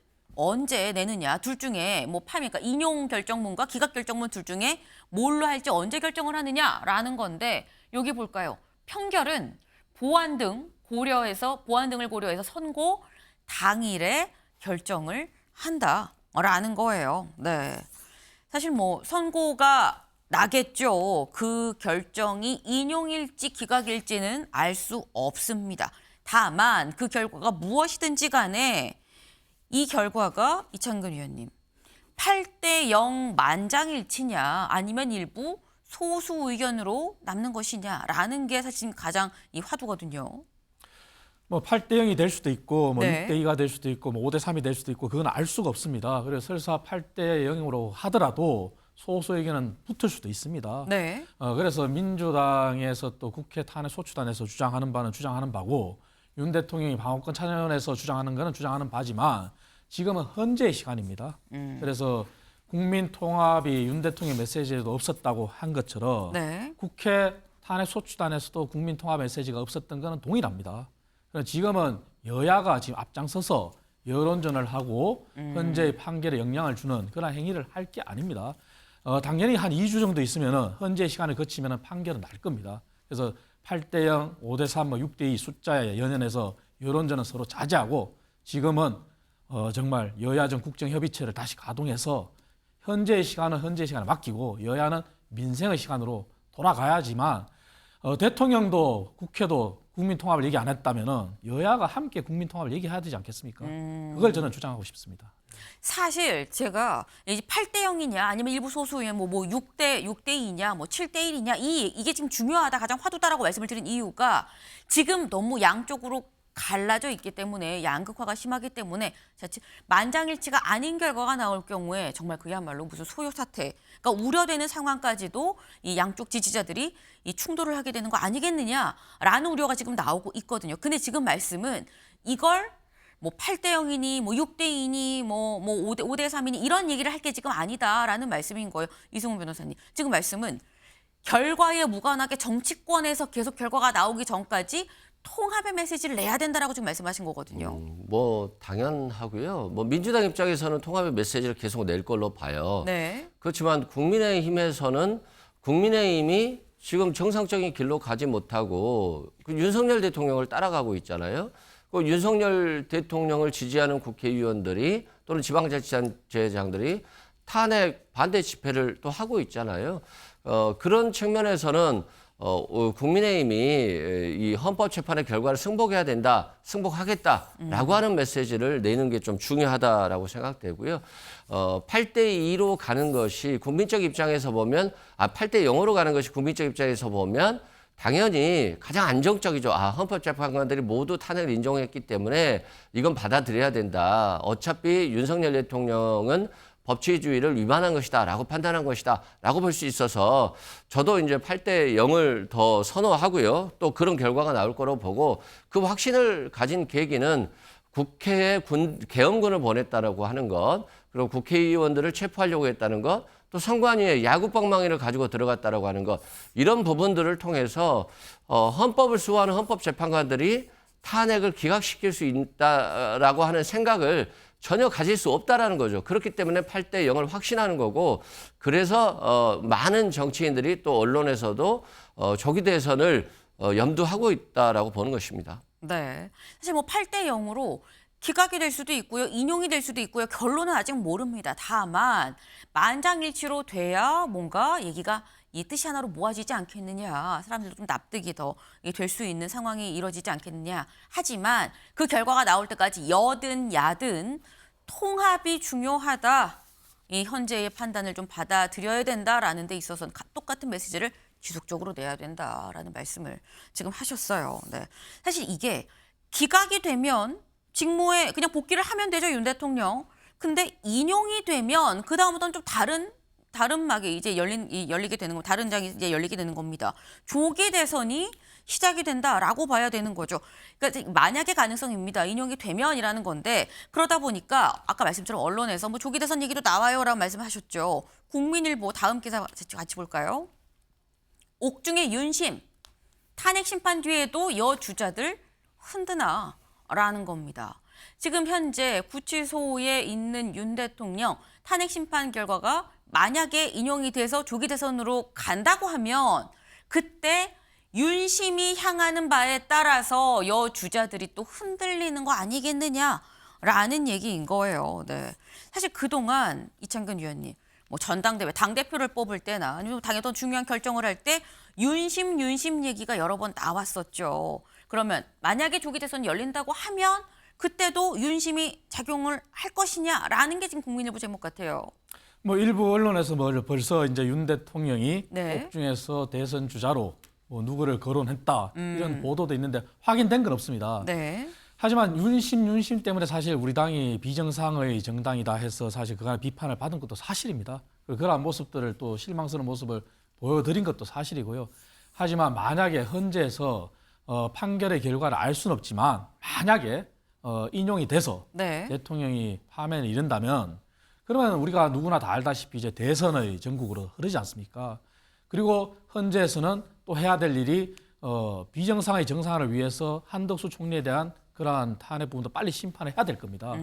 언제 내느냐? 둘 중에 그러니까 인용 결정문과 기각 결정문 둘 중에 뭘로 할지 언제 결정을 하느냐라는 건데 여기 볼까요? 평결은 보안 등을 고려해서 선고 당일에 결정을 한다라는 거예요. 네. 사실 선고가 나겠죠. 그 결정이 인용일지 기각일지는 알 수 없습니다. 다만 그 결과가 무엇이든지 간에 이 결과가 이창근 위원님 8대 0 만장일치냐 아니면 일부 소수 의견으로 남는 것이냐라는 게 사실 가장 이 화두거든요. 뭐 8대 0이 될 수도 있고 뭐 네. 6대 2가 될 수도 있고 뭐 5대 3이 될 수도 있고 그건 알 수가 없습니다. 그래서 설사 8대 0으로 하더라도 소수 의견은 붙을 수도 있습니다. 네. 그래서 민주당에서 또 국회 탄핵 소추단에서 주장하는 바는 주장하는 바고 윤 대통령이 방어권 찬원에서 주장하는 거는 주장하는 바지만 지금은 헌재의 시간입니다. 그래서 국민 통합이 윤 대통령 메시지에도 없었다고 한 것처럼 네. 국회 탄핵 소추단에서도 국민 통합 메시지가 없었던 거는 동일합니다. 그래서 지금은 여야가 지금 앞장서서 여론전을 하고 헌재의 판결에 영향을 주는 그런 행위를 할 게 아닙니다. 당연히 한 2주 정도 있으면 헌재 시간을 거치면 판결은 날 겁니다. 그래서 8대 0, 5대 3, 6대 2 숫자에 연연해서 여론전은 서로 자제하고 지금은 정말 여야정 국정협의체를 다시 가동해서 현재의 시간은 현재의 시간을 맡기고 여야는 민생의 시간으로 돌아가야지만 대통령도 국회도 국민통합을 얘기 안 했다면 여야가 함께 국민통합을 얘기해야 되지 않겠습니까? 그걸 저는 주장하고 싶습니다. 사실 제가 이제 8대 0이냐 아니면 일부 소수 의원 뭐 6대 2냐 뭐 7대 1이냐 이게 지금 중요하다 가장 화두다라고 말씀을 드린 이유가 지금 너무 양쪽으로 갈라져 있기 때문에 양극화가 심하기 때문에 자칫 만장일치가 아닌 결과가 나올 경우에 정말 그야말로 무슨 소요 사태, 그러니까 우려되는 상황까지도 이 양쪽 지지자들이 이 충돌을 하게 되는 거 아니겠느냐라는 우려가 지금 나오고 있거든요. 근데 지금 말씀은 이걸 뭐 8대 0이니 뭐 6대 2니 뭐 5대 3이니 이런 얘기를 할 게 지금 아니다라는 말씀인 거예요. 이승훈 변호사님. 지금 말씀은 결과에 무관하게 정치권에서 계속 결과가 나오기 전까지 통합의 메시지를 내야 된다라고 지금 말씀하신 거거든요. 뭐 당연하고요. 뭐 민주당 입장에서는 통합의 메시지를 계속 낼 걸로 봐요. 네. 그렇지만 국민의힘에서는 국민의힘이 지금 정상적인 길로 가지 못하고 그 윤석열 대통령을 따라가고 있잖아요. 그 윤석열 대통령을 지지하는 국회의원들이 또는 지방자치단체장들이 탄핵 반대 집회를 또 하고 있잖아요. 그런 측면에서는 국민의힘이 이 헌법재판의 결과를 승복해야 된다, 승복하겠다라고 하는 메시지를 내는 게 좀 중요하다라고 생각되고요. 8대 2로 가는 것이 국민적 입장에서 보면, 8대 0으로 가는 것이 국민적 입장에서 보면 당연히 가장 안정적이죠. 헌법재판관들이 모두 탄핵을 인정했기 때문에 이건 받아들여야 된다. 어차피 윤석열 대통령은 법치주의를 위반한 것이다 라고 판단한 것이다 라고 볼 수 있어서 저도 이제 8대 0을 더 선호하고요. 또 그런 결과가 나올 거라고 보고 그 확신을 가진 계기는 국회에 계엄군을 보냈다라고 하는 것, 그리고 국회의원들을 체포하려고 했다는 것, 또 선관위에 야구방망이를 가지고 들어갔다라고 하는 것, 이런 부분들을 통해서 헌법을 수호하는 헌법재판관들이 탄핵을 기각시킬 수 있다라고 하는 생각을 전혀 가질 수 없다라는 거죠. 그렇기 때문에 8대 0을 확신하는 거고, 그래서 많은 정치인들이 또 언론에서도 조기 대선을 염두하고 있다라고 보는 것입니다. 네. 사실 뭐 8대 0으로 기각이 될 수도 있고요. 인용이 될 수도 있고요. 결론은 아직 모릅니다. 다만 만장일치로 돼야 뭔가 얘기가 이 뜻이 하나로 모아지지 않겠느냐. 사람들도 좀 납득이 더 될 수 있는 상황이 이루어지지 않겠느냐. 하지만 그 결과가 나올 때까지 여든 야든 통합이 중요하다. 이 현재의 판단을 좀 받아들여야 된다라는 데 있어서는 똑같은 메시지를 지속적으로 내야 된다라는 말씀을 지금 하셨어요. 네. 사실 이게 기각이 되면 직무에 그냥 복귀를 하면 되죠, 윤 대통령. 근데 인용이 되면 그 다음부터는 좀 다른 막이 이제 열리게 되는 거, 다른 장이 이제 열리게 되는 겁니다. 조기 대선이 시작이 된다라고 봐야 되는 거죠. 그러니까 만약의 가능성입니다. 인용이 되면이라는 건데 그러다 보니까 아까 말씀처럼 언론에서 뭐 조기 대선 얘기도 나와요라고 말씀하셨죠. 국민일보 다음 기사 같이 볼까요? 옥중의 윤심, 탄핵 심판 뒤에도 여주자들 흔드나라는 겁니다. 지금 현재 구치소에 있는 윤 대통령 탄핵 심판 결과가 만약에 인용이 돼서 조기 대선으로 간다고 하면 그때 윤심이 향하는 바에 따라서 여주자들이 또 흔들리는 거 아니겠느냐라는 얘기인 거예요. 네. 사실 그동안 이창근 위원님, 뭐 전당대회 당대표를 뽑을 때나 아니면 당의 어떤 중요한 결정을 할 때 윤심 얘기가 여러 번 나왔었죠. 그러면 만약에 조기 대선이 열린다고 하면 그때도 윤심이 작용을 할 것이냐라는 게 지금 국민일보 제목 같아요. 뭐 일부 언론에서 뭐 벌써 이제 윤 대통령이 네. 옥중에서 대선 주자로 뭐 누구를 거론했다 이런 보도도 있는데 확인된 건 없습니다. 네. 하지만 윤심 때문에 사실 우리 당이 비정상의 정당이다 해서 사실 그간의 비판을 받은 것도 사실입니다. 그러한 모습들을 또 실망스러운 모습을 보여드린 것도 사실이고요. 하지만 만약에 헌재에서 판결의 결과를 알 수는 없지만 만약에 인용이 돼서 네. 대통령이 파면을 이른다면 그러면 우리가 누구나 다 알다시피 이제 대선의 전국으로 흐르지 않습니까? 그리고 헌재에서는 또 해야 될 일이 비정상의 정상화를 위해서 한덕수 총리에 대한 그러한 탄핵 부분도 빨리 심판을 해야 될 겁니다.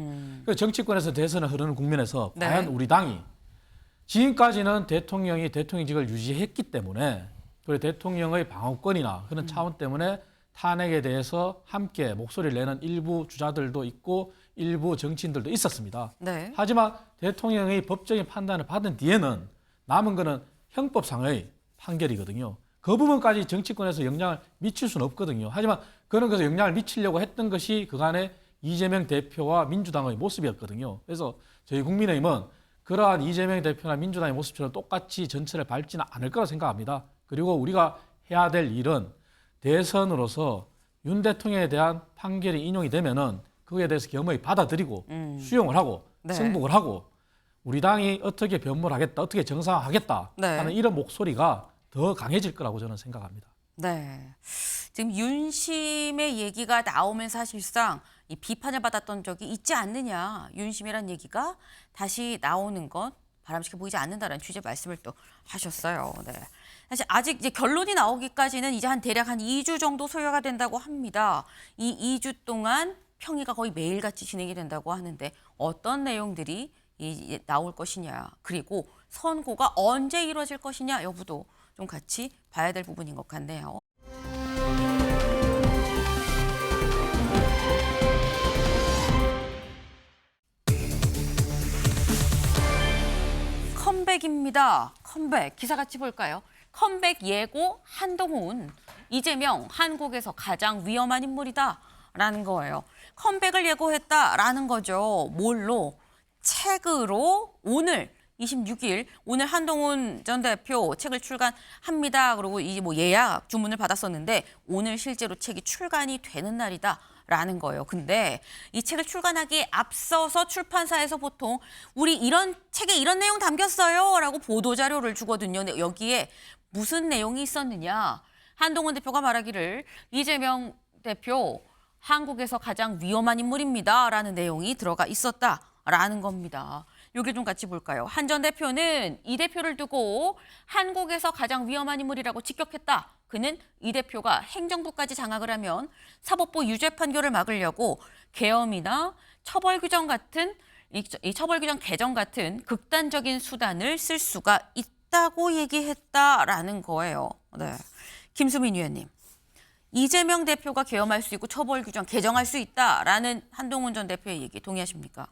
그 정치권에서 대선을 흐르는 국면에서 네. 과연 우리 당이 지금까지는 대통령이 대통령직을 유지했기 때문에 그리고 대통령의 방어권이나 그런 차원 때문에 탄핵에 대해서 함께 목소리를 내는 일부 주자들도 있고 일부 정치인들도 있었습니다. 네. 하지만 대통령의 법적인 판단을 받은 뒤에는 남은 거는 형법상의 판결이거든요. 그 부분까지 정치권에서 영향을 미칠 수는 없거든요. 하지만 그런 것에 영향을 미치려고 했던 것이 그간의 이재명 대표와 민주당의 모습이었거든요. 그래서 저희 국민의힘은 그러한 이재명 대표나 민주당의 모습처럼 똑같이 전체를 밟지는 않을 거라 생각합니다. 그리고 우리가 해야 될 일은 대선으로서 윤 대통령에 대한 판결이 인용이 되면은 그거에 대해서 겸허히 받아들이고 수용을 하고 네. 승복을 하고 우리 당이 어떻게 변모를 하겠다, 어떻게 정상화하겠다 네. 하는 이런 목소리가 더 강해질 거라고 저는 생각합니다. 네. 지금 윤심의 얘기가 나오면 사실상 이 비판을 받았던 적이 있지 않느냐. 윤심이란 얘기가 다시 나오는 건 바람직해 보이지 않는다라는 취지의 말씀을 또 하셨어요. 네. 사실 아직 이제 결론이 나오기까지는 이제 대략 한 2주 정도 소요가 된다고 합니다. 이 2주 동안 평의가 거의 매일같이 진행이 된다고 하는데 어떤 내용들이 나올 것이냐. 그리고 선고가 언제 이루어질 것이냐 여부도 좀 같이 봐야 될 부분인 것 같네요. 컴백입니다. 컴백. 기사 같이 볼까요? 컴백 예고 한동훈. 이재명 한국에서 가장 위험한 인물이다라는 거예요. 컴백을 예고했다라는 거죠. 뭘로? 책으로 오늘 26일 오늘 한동훈 전 대표 책을 출간합니다. 그리고 이 뭐 예약 주문을 받았었는데 오늘 실제로 책이 출간이 되는 날이다라는 거예요. 근데 이 책을 출간하기에 앞서서 출판사에서 보통 우리 이런 책에 이런 내용 담겼어요라고 보도 자료를 주거든요. 근데 여기에 무슨 내용이 있었느냐? 한동훈 대표가 말하기를 이재명 대표 한국에서 가장 위험한 인물입니다라는 내용이 들어가 있었다라는 겁니다. 여기 좀 같이 볼까요? 한 전 대표는 이 대표를 두고 한국에서 가장 위험한 인물이라고 직격했다. 그는 이 대표가 행정부까지 장악을 하면 사법부 유죄 판결을 막으려고 계엄이나 처벌 규정 같은 이 처벌 규정 개정 같은 극단적인 수단을 쓸 수가 있다고 얘기했다라는 거예요. 네. 김수민 위원님. 이재명 대표가 계엄할 수 있고 처벌 규정 개정할 수 있다라는 한동훈 전 대표의 얘기 동의하십니까?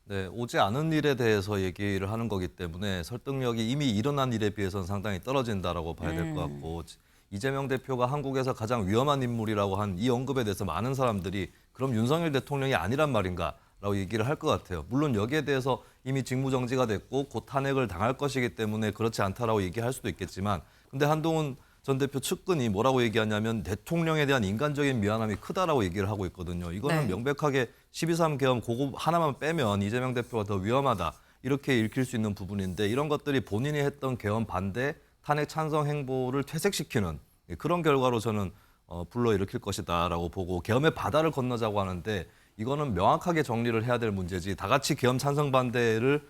네, 오지 않은 일에 대해서 얘기를 하는 거기 때문에 설득력이 이미 일어난 일에 비해서는 상당히 떨어진다라고 봐야 될 것 같고 이재명 대표가 한국에서 가장 위험한 인물이라고 한 이 언급에 대해서 많은 사람들이 그럼 윤석열 대통령이 아니란 말인가라고 얘기를 할 것 같아요. 물론 여기에 대해서 이미 직무정지가 됐고 곧 탄핵을 당할 것이기 때문에 그렇지 않다라고 얘기할 수도 있겠지만 근데 한동훈 전 대표 측근이 뭐라고 얘기하냐면 대통령에 대한 인간적인 미안함이 크다라고 얘기를 하고 있거든요. 이거는 네. 명백하게 12.3 계엄 그거 하나만 빼면 이재명 대표가 더 위험하다 이렇게 읽힐 수 있는 부분인데 이런 것들이 본인이 했던 계엄 반대, 탄핵 찬성 행보를 퇴색시키는 그런 결과로 저는 불러일으킬 것이다라고 보고 계엄의 바다를 건너자고 하는데 이거는 명확하게 정리를 해야 될 문제지 다 같이 계엄 찬성 반대를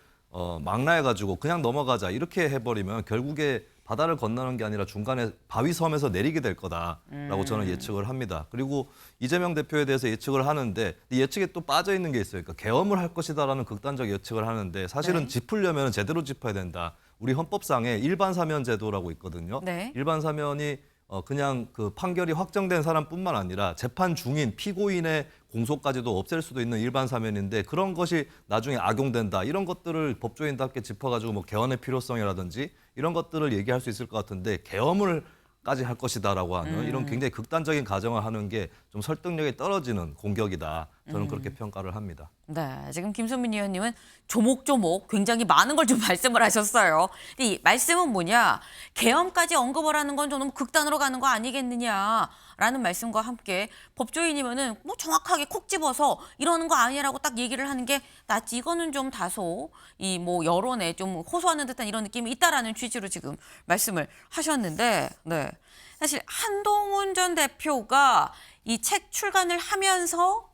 망라해가지고 그냥 넘어가자 이렇게 해버리면 결국에 바다를 건너는 게 아니라 중간에 바위섬에서 내리게 될 거다라고 저는 예측을 합니다. 그리고 이재명 대표에 대해서 예측을 하는데 이 예측에 또 빠져 있는 게 있어요. 그러니까 계엄을 할 것이다라는 극단적 예측을 하는데 사실은 네. 짚으려면 제대로 짚어야 된다. 우리 헌법상에 일반 사면 제도라고 있거든요. 네. 일반 사면이 그냥 그 판결이 확정된 사람뿐만 아니라 재판 중인 피고인의 공소까지도 없앨 수도 있는 일반 사면인데 그런 것이 나중에 악용된다. 이런 것들을 법조인답게 짚어가지고 뭐 개헌의 필요성이라든지 이런 것들을 얘기할 수 있을 것 같은데 계엄을까지 할 것이다라고 하는 이런 굉장히 극단적인 가정을 하는 게 좀 설득력이 떨어지는 공격이다. 저는 그렇게 평가를 합니다. 네, 지금 김선민 의원님은 조목조목 굉장히 많은 걸 좀 말씀을 하셨어요. 근데 이 말씀은 뭐냐? 계엄까지 언급을 하는 건 좀 너무 극단으로 가는 거 아니겠느냐라는 말씀과 함께 법조인이면은 뭐 정확하게 콕 집어서 이러는 거 아니라고 딱 얘기를 하는 게 낫지. 이거는 좀 다소 이 뭐 여론에 좀 호소하는 듯한 이런 느낌이 있다라는 취지로 지금 말씀을 하셨는데, 네. 사실 한동훈 전 대표가 이 책 출간을 하면서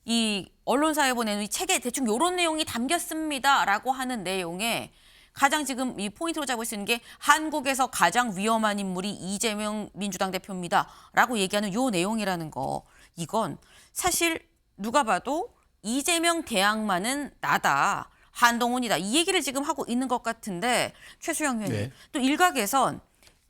이 언론사에 보내는 이 책에 대충 이런 내용이 담겼습니다라고 하는 내용에 가장 지금 이 포인트로 잡을 수 있는 게 한국에서 가장 위험한 인물이 이재명 민주당 대표입니다라고 얘기하는 이 내용이라는 거. 이건 사실 누가 봐도 이재명 대항마는 나다. 한동훈이다. 이 얘기를 지금 하고 있는 것 같은데 최수영 의원님. 네. 또 일각에선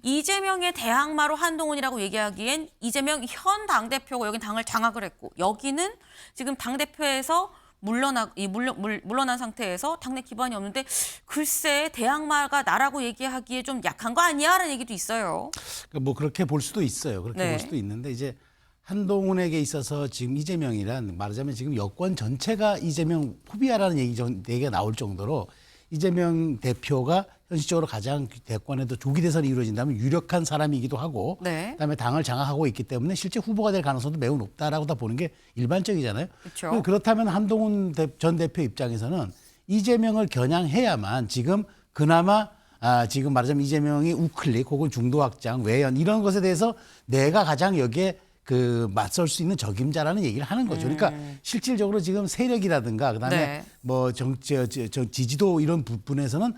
이재명의 대항마로 한동훈이라고 얘기하기엔 이재명 현 당대표가 여긴 당을 장악을 했고 여기는 지금 당대표에서 물러난 상태에서 당내 기반이 없는데 글쎄 대항마가 나라고 얘기하기에 좀 약한 거 아니야? 라는 얘기도 있어요. 뭐 그렇게 볼 수도 있어요. 그렇게 네. 볼 수도 있는데 이제 한동훈에게 있어서 지금 이재명이란 말하자면 지금 여권 전체가 이재명 포비아라는 얘기가 나올 정도로 이재명 대표가 현실적으로 가장 대권에도 조기 대선이 이루어진다면 유력한 사람이기도 하고 네. 그다음에 당을 장악하고 있기 때문에 실제 후보가 될 가능성도 매우 높다라고 다 보는 게 일반적이잖아요. 그렇죠. 그렇다면 한동훈 전 대표 입장에서는 이재명을 겨냥해야만 지금 그나마 지금 말하자면 이재명이 우클릭 혹은 중도 확장, 외연 이런 것에 대해서 내가 가장 여기에 맞설 수 있는 적임자라는 얘기를 하는 거죠. 그러니까 실질적으로 지금 세력이라든가 그다음에 네. 뭐 지지도 이런 부분에서는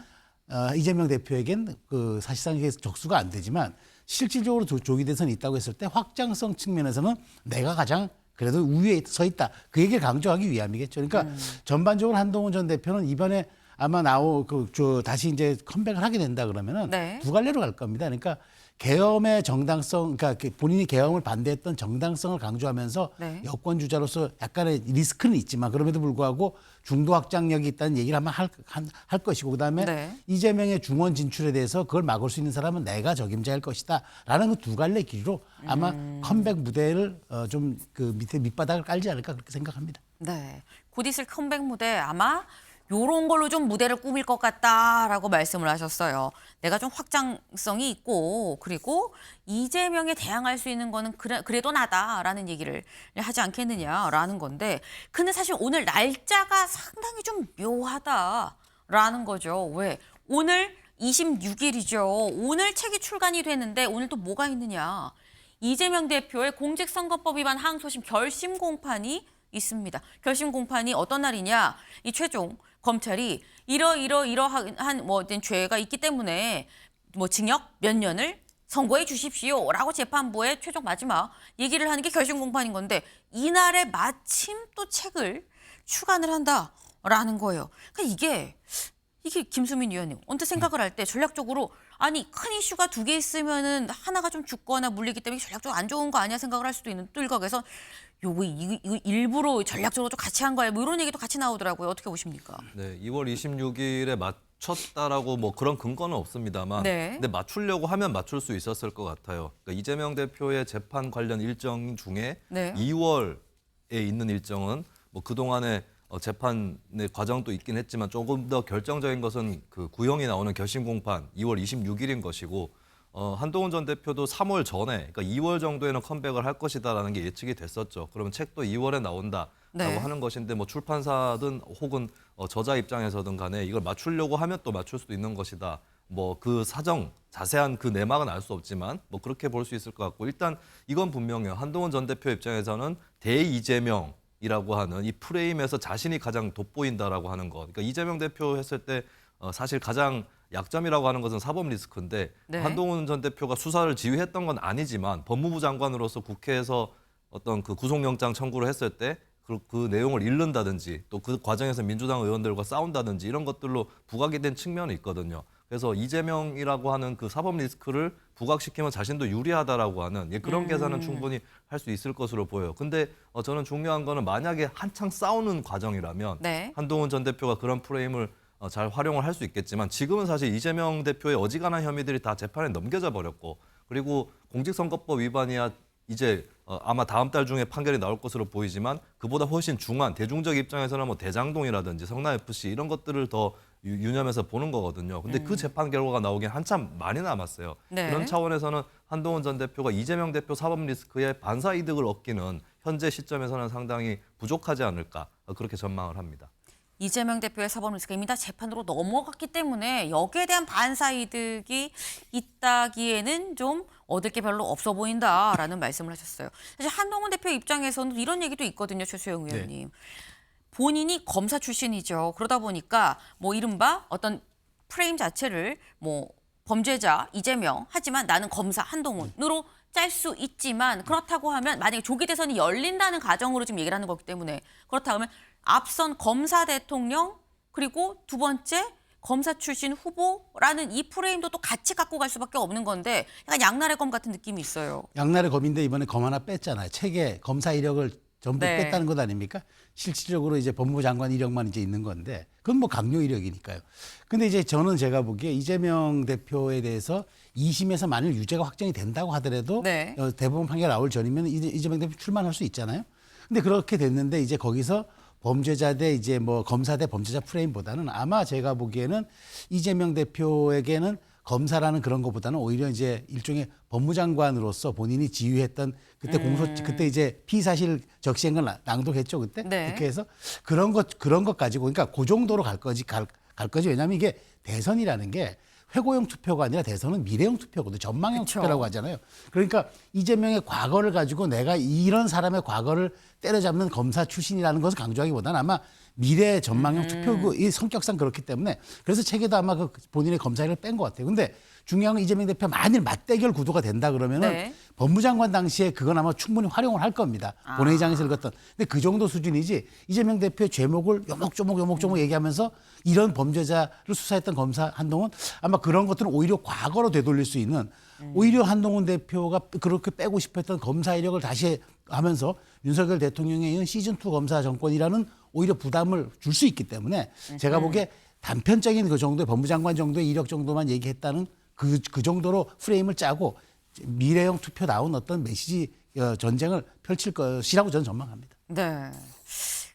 이재명 대표에겐 사실상 이게 적수가 안 되지만 실질적으로 조기 대선이 있다고 했을 때 확장성 측면에서는 내가 가장 그래도 우위에 서 있다. 그 얘기를 강조하기 위함이겠죠. 그러니까 전반적으로 한동훈 전 대표는 이번에 아마 다시 이제 컴백을 하게 된다 그러면은 네. 두 갈래로 갈 겁니다. 그러니까 계엄의 정당성, 그러니까 본인이 계엄을 반대했던 정당성을 강조하면서 네. 여권 주자로서 약간의 리스크는 있지만 그럼에도 불구하고 중도 확장력이 있다는 얘기를 아마 할 것이고 그다음에 네. 이재명의 중원 진출에 대해서 그걸 막을 수 있는 사람은 내가 적임자일 것이다라는 그 두 갈래 길로 아마 컴백 무대를 좀 밑에 밑바닥을 깔지 않을까 그렇게 생각합니다. 네. 곧 있을 컴백 무대 아마 요런 걸로 좀 무대를 꾸밀 것 같다라고 말씀을 하셨어요. 내가 좀 확장성이 있고 그리고 이재명에 대항할 수 있는 거는 그래도 나다라는 얘기를 하지 않겠느냐라는 건데 근데 사실 오늘 날짜가 상당히 좀 묘하다라는 거죠. 왜? 오늘 26일이죠. 오늘 책이 출간이 되는데 오늘 또 뭐가 있느냐. 이재명 대표의 공직선거법 위반 항소심 결심 공판이 있습니다. 결심 공판이 어떤 날이냐? 이 최종 검찰이 이러한 어떤 죄가 있기 때문에 뭐 징역 몇 년을 선고해 주십시오라고 재판부에 최종 마지막 얘기를 하는 게 결심 공판인 건데 이날에 마침 또 책을 출간을 한다라는 거예요. 그러니까 이게 김수민 의원님 언뜻 생각을 할 때 전략적으로 아니 큰 이슈가 두 개 있으면은 하나가 좀 죽거나 물리기 때문에 전략적으로 안 좋은 거 아니야 생각을 할 수도 있는 또 일각에서 이거 일부러 전략적으로 좀 같이 한 거야 뭐 이런 얘기도 같이 나오더라고요. 어떻게 보십니까? 네, 2월 26일에 맞췄다라고 뭐 그런 근거는 없습니다만 네. 근데 맞추려고 하면 맞출 수 있었을 것 같아요. 그러니까 이재명 대표의 재판 관련 일정 중에 네. 2월에 있는 일정은 뭐 그동안에 재판의 과정도 있긴 했지만 조금 더 결정적인 것은 그 구형이 나오는 결심 공판 2월 26일인 것이고 한동훈 전 대표도 3월 전에 그러니까 2월 정도에는 컴백을 할 것이다라는 게 예측이 됐었죠. 그러면 책도 2월에 나온다라고 네. 하는 것인데 뭐 출판사든 혹은 저자 입장에서든 간에 이걸 맞추려고 하면 또 맞출 수도 있는 것이다. 뭐 그 사정 자세한 그 내막은 알 수 없지만 뭐 그렇게 볼 수 있을 것 같고 일단 이건 분명해요. 한동훈 전 대표 입장에서는 대이재명이라고 하는 이 프레임에서 자신이 가장 돋보인다라고 하는 것. 그러니까 이재명 대표 했을 때 사실 가장 약점이라고 하는 것은 사법 리스크인데 네. 한동훈 전 대표가 수사를 지휘했던 건 아니지만 법무부 장관으로서 국회에서 어떤 그 구속영장 청구를 했을 때 그 내용을 잃는다든지 또 그 과정에서 민주당 의원들과 싸운다든지 이런 것들로 부각이 된 측면이 있거든요. 그래서 이재명이라고 하는 그 사법 리스크를 부각시키면 자신도 유리하다라고 하는 그런 계산은 충분히 할 수 있을 것으로 보여요. 근데 저는 중요한 거는 만약에 한창 싸우는 과정이라면 네. 한동훈 전 대표가 그런 프레임을 잘 활용을 할 수 있겠지만 지금은 사실 이재명 대표의 어지간한 혐의들이 다 재판에 넘겨져 버렸고 그리고 공직선거법 위반이야 이제 아마 다음 달 중에 판결이 나올 것으로 보이지만 그보다 훨씬 중한 대중적 입장에서는 뭐 대장동이라든지 성남FC 이런 것들을 더 유념해서 보는 거거든요. 근데 그 재판 결과가 나오긴 한참 많이 남았어요. 네. 그런 차원에서는 한동훈 전 대표가 이재명 대표 사법 리스크에 반사 이득을 얻기는 현재 시점에서는 상당히 부족하지 않을까 그렇게 전망을 합니다. 이재명 대표의 사법 리스크가 이미 다 재판으로 넘어갔기 때문에 여기에 대한 반사 이득이 있다기에는 좀 얻을 게 별로 없어 보인다라는 말씀을 하셨어요. 사실 한동훈 대표 입장에서는 이런 얘기도 있거든요, 최수영 의원님. 본인이 검사 출신이죠. 그러다 보니까 뭐 이른바 어떤 프레임 자체를 뭐 범죄자 이재명 하지만 나는 검사 한동훈으로 짤 수 있지만 그렇다고 하면 만약에 조기 대선이 열린다는 가정으로 지금 얘기를 하는 거기 때문에 그렇다고 하면 앞선 검사 대통령 그리고 두 번째 검사 출신 후보라는 이 프레임도 또 같이 갖고 갈 수밖에 없는 건데 약간 양날의 검 같은 느낌이 있어요. 양날의 검인데 이번에 검 하나 뺐잖아요. 체계 검사 이력을 전부 네. 뺐다는 것 아닙니까? 실질적으로 이제 법무부 장관 이력만 이제 있는 건데 그건 뭐 강요 이력이니까요. 근데 이제 저는 제가 보기에 이재명 대표에 대해서 2심에서 만일 유죄가 확정이 된다고 하더라도 네. 대법원 판결 나올 전이면 이재명 대표 출마할 수 있잖아요. 근데 그렇게 됐는데 이제 거기서 범죄자 대 이제 뭐 검사 대 범죄자 프레임보다는 아마 제가 보기에는 이재명 대표에게는 검사라는 그런 것보다는 오히려 이제 일종의 법무장관으로서 본인이 지휘했던 그때 그때 이제 피사실 적시한 걸 낭독했죠 그때 네. 그렇게 해서 그런 것 가지고 그러니까 그 정도로 갈 거지 왜냐하면 이게 대선이라는 게 회고형 투표가 아니라 대선은 미래형 투표거든요. 전망형 그쵸. 투표라고 하잖아요. 그러니까 이재명의 과거를 가지고 내가 이런 사람의 과거를 때려잡는 검사 출신이라는 것을 강조하기보다는 아마 미래 전망형 투표 이 성격상 그렇기 때문에 그래서 책에도 아마 그 본인의 검사를 뺀 것 같아요. 근데 중요한 건 이재명 대표 만일 맞대결 구도가 된다 그러면은 네. 법무장관 당시에 그건 아마 충분히 활용을 할 겁니다. 본회의장에서 읽었던. 근데 그 정도 수준이지 이재명 대표의 죄목을 요목조목 얘기하면서 이런 범죄자를 수사했던 검사 한동훈 아마 그런 것들은 오히려 과거로 되돌릴 수 있는 오히려 한동훈 대표가 그렇게 빼고 싶었던 검사 이력을 다시 하면서 윤석열 대통령에 이은 시즌2 검사 정권이라는 오히려 부담을 줄 수 있기 때문에 제가 보기에 단편적인 그 정도의 법무장관 정도의 이력 정도만 얘기했다는 그 정도로 프레임을 짜고 미래형 투표 나온 어떤 메시지 전쟁을 펼칠 것이라고 저는 전망합니다. 네.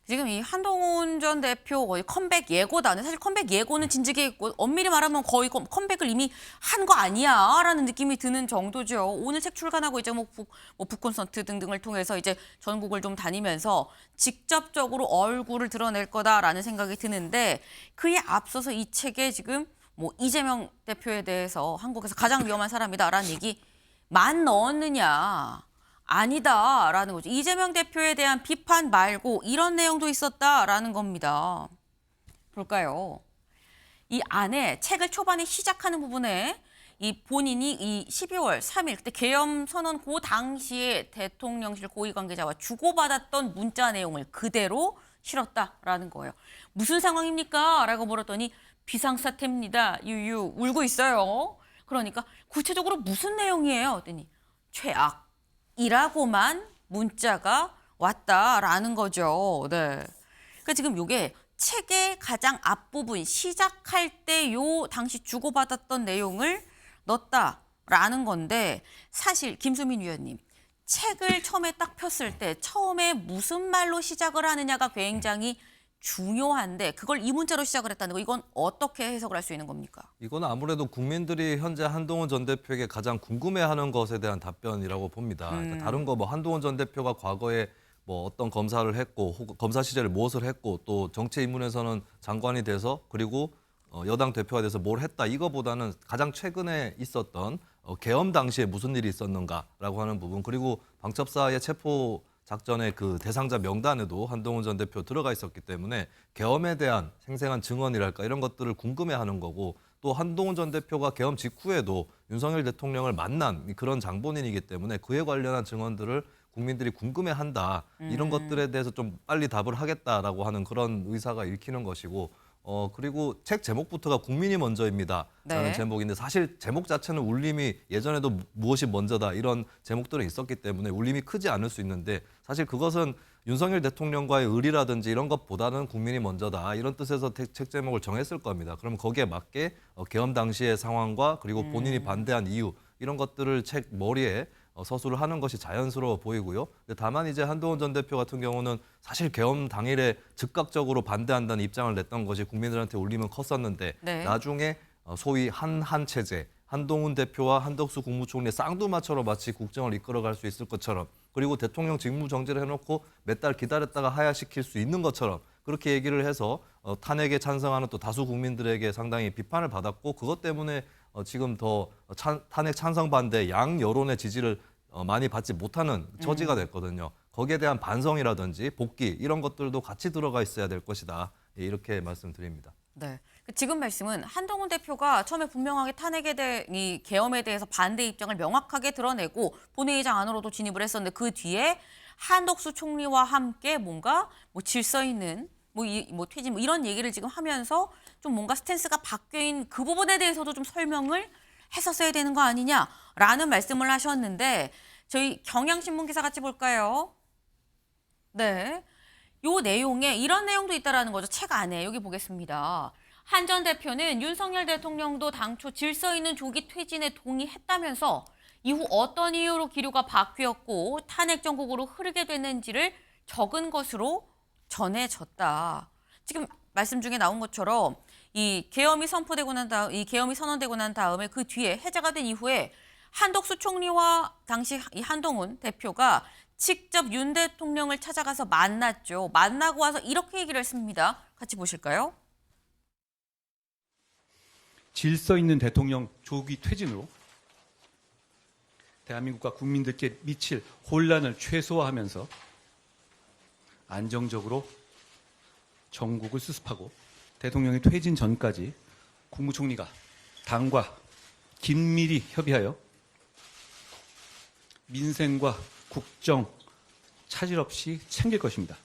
지금 이 한동훈 전 대표 거의 컴백 예고다. 사실 컴백 예고는 진즉에 있고 엄밀히 말하면 거의 컴백을 이미 한 거 아니야라는 느낌이 드는 정도죠. 오늘 책 출간하고 이제 뭐 북콘서트 등등을 통해서 이제 전국을 좀 다니면서 직접적으로 얼굴을 드러낼 거다라는 생각이 드는데 그에 앞서서 이 책에 지금 뭐 이재명 대표에 대해서 한국에서 가장 위험한 사람이다라는 얘기만 넣었느냐. 아니다라는 거죠. 이재명 대표에 대한 비판 말고 이런 내용도 있었다라는 겁니다. 볼까요? 이 안에 책을 초반에 시작하는 부분에 이 본인이 이 12월 3일 그때 계엄 선언 그 당시에 대통령실 고위 관계자와 주고받았던 문자 내용을 그대로 실었다라는 거예요. 무슨 상황입니까? 라고 물었더니 비상사태입니다. 유유 울고 있어요. 그러니까 구체적으로 무슨 내용이에요? 했더니 최악. 이라고만 문자가 왔다라는 거죠. 네. 그러니까 지금 이게 책의 가장 앞부분 시작할 때 요 당시 주고받았던 내용을 넣었다라는 건데 사실 김수민 위원님 책을 처음에 딱 폈을 때 처음에 무슨 말로 시작을 하느냐가 굉장히 중요한데 그걸 이 문자로 시작을 했다는 거 이건 어떻게 해석을 할 수 있는 겁니까? 이건 아무래도 국민들이 현재 한동훈 전 대표에게 가장 궁금해하는 것에 대한 답변이라고 봅니다. 그러니까 다른 거 뭐 한동훈 전 대표가 과거에 뭐 어떤 검사를 했고 검사 시절에 무엇을 했고 또 정치 인문에서는 장관이 돼서 그리고 여당 대표가 돼서 뭘 했다 이거보다는 가장 최근에 있었던 계엄 당시에 무슨 일이 있었는가라고 하는 부분 그리고 방첩사의 체포 작전의 그 대상자 명단에도 한동훈 전 대표 들어가 있었기 때문에 계엄에 대한 생생한 증언이랄까 이런 것들을 궁금해하는 거고 또 한동훈 전 대표가 계엄 직후에도 윤석열 대통령을 만난 그런 장본인이기 때문에 그에 관련한 증언들을 국민들이 궁금해한다 이런 것들에 대해서 좀 빨리 답을 하겠다라고 하는 그런 의사가 읽히는 것이고 그리고 책 제목부터가 국민이 먼저입니다. 라는 네. 제목인데 사실 제목 자체는 울림이 예전에도 무엇이 먼저다 이런 제목들은 있었기 때문에 울림이 크지 않을 수 있는데 사실 그것은 윤석열 대통령과의 의리라든지 이런 것보다는 국민이 먼저다 이런 뜻에서 책 제목을 정했을 겁니다. 그럼 거기에 맞게 계엄 당시의 상황과 그리고 본인이 반대한 이유 이런 것들을 책 머리에 서술을 하는 것이 자연스러워 보이고요. 다만 이제 한동훈 전 대표 같은 경우는 사실 계엄 당일에 즉각적으로 반대한다는 입장을 냈던 것이 국민들한테 울림은 컸었는데 네. 나중에 소위 한한 체제, 한동훈 대표와 한덕수 국무총리의 쌍두마처럼 마치 국정을 이끌어갈 수 있을 것처럼 그리고 대통령 직무 정지를 해놓고 몇 달 기다렸다가 하야시킬 수 있는 것처럼 그렇게 얘기를 해서 탄핵에 찬성하는 또 다수 국민들에게 상당히 비판을 받았고 그것 때문에 지금 더 탄핵 찬성 반대 양 여론의 지지를 많이 받지 못하는 처지가 됐거든요. 거기에 대한 반성이라든지 복귀 이런 것들도 같이 들어가 있어야 될 것이다. 이렇게 말씀드립니다. 네. 지금 말씀은 한동훈 대표가 처음에 분명하게 탄핵에 대해 이 계엄에 대해서 반대 입장을 명확하게 드러내고 본회의장 안으로도 진입을 했었는데 그 뒤에 한덕수 총리와 함께 뭔가 뭐 질서 있는 뭐 퇴진 이런 얘기를 지금 하면서 좀 뭔가 스탠스가 바뀐 그 부분에 대해서도 좀 설명을 했었어야 되는 거 아니냐라는 말씀을 하셨는데 저희 경향신문 기사 같이 볼까요? 네. 요 내용에 이런 내용도 있다라는 거죠. 책 안에 여기 보겠습니다. 한 전 대표는 윤석열 대통령도 당초 질서 있는 조기 퇴진에 동의했다면서 이후 어떤 이유로 기류가 바뀌었고 탄핵 정국으로 흐르게 됐는지를 적은 것으로 전해졌다. 지금 말씀 중에 나온 것처럼 이 계엄이 선언되고 난 다음에 그 뒤에 해제가 된 이후에 한덕수 총리와 당시 이 한동훈 대표가 직접 윤 대통령을 찾아가서 만났죠. 만나고 와서 이렇게 얘기를 했습니다. 같이 보실까요? 질서 있는 대통령 조기 퇴진으로 대한민국과 국민들께 미칠 혼란을 최소화하면서 안정적으로 정국을 수습하고 대통령이 퇴진 전까지 국무총리가 당과 긴밀히 협의하여 민생과 국정 차질 없이 챙길 것입니다.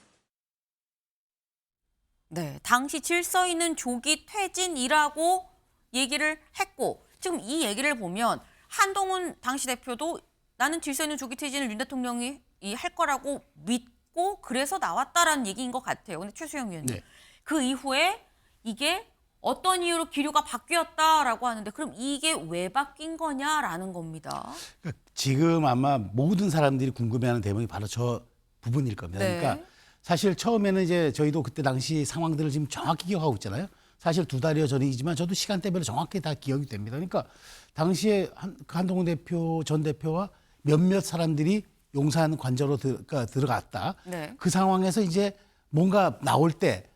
네, 당시 질서 있는 조기 퇴진이라고 얘기를 했고 지금 이 얘기를 보면 한동훈 당시 대표도 나는 질서 있는 조기 퇴진을 윤 대통령이 할 거라고 믿고 그래서 나왔다라는 얘기인 것 같아요. 근데 최수영 위원님, 네. 그 이후에 이게 어떤 이유로 기류가 바뀌었다라고 하는데 그럼 이게 왜 바뀐 거냐라는 겁니다. 그러니까 지금 아마 모든 사람들이 궁금해하는 대목이 바로 저 부분일 겁니다. 네. 그러니까 사실 처음에는 이제 저희도 그때 당시 상황들을 지금 정확히 기억하고 있잖아요. 사실 2달여 전이지만 저도 시간대별로 정확히 다 기억이 됩니다. 그러니까 당시에 한동훈 대표 전 대표와 몇몇 사람들이 용산 관저로 들어갔다. 네. 그 상황에서 이제 뭔가 나올 때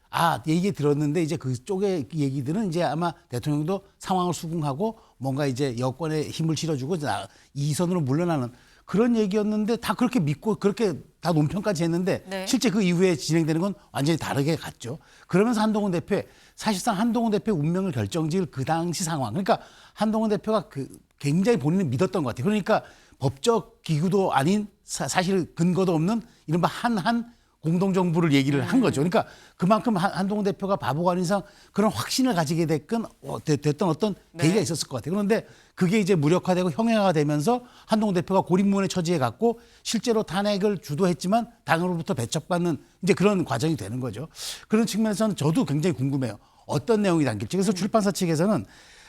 얘기 들었는데 이제 그쪽의 얘기들은 이제 아마 대통령도 상황을 수긍하고 뭔가 이제 여권에 힘을 실어주고 이선으로 물러나는 그런 얘기였는데 다 그렇게 믿고 그렇게 다 논평까지 했는데 네. 실제 그 이후에 진행되는 건 완전히 다르게 갔죠. 그러면서 한동훈 대표의 사실상 한동훈 대표의 운명을 결정지을 그 당시 상황. 그러니까 한동훈 대표가 굉장히 본인을 믿었던 것 같아요. 그러니까 법적 기구도 아닌 사실 근거도 없는 이른바 한한 공동정부를 얘기를 한 거죠. 그러니까 그만큼 한동훈 대표가 바보가 아닌 이상 그런 확신을 가지게 됐던 어떤 계기가 있었을 것 같아요. 그런데 그게 이제 무력화되고 형해화가 되면서 한동훈 대표가 고립문의 처지에 갔고 실제로 탄핵을 주도했지만 당으로부터 배척받는 이제 그런 과정이 되는 거죠. 그런 측면에서는 저도 굉장히 궁금해요. 어떤 내용이 담길지. 그래서 출판사 측에서는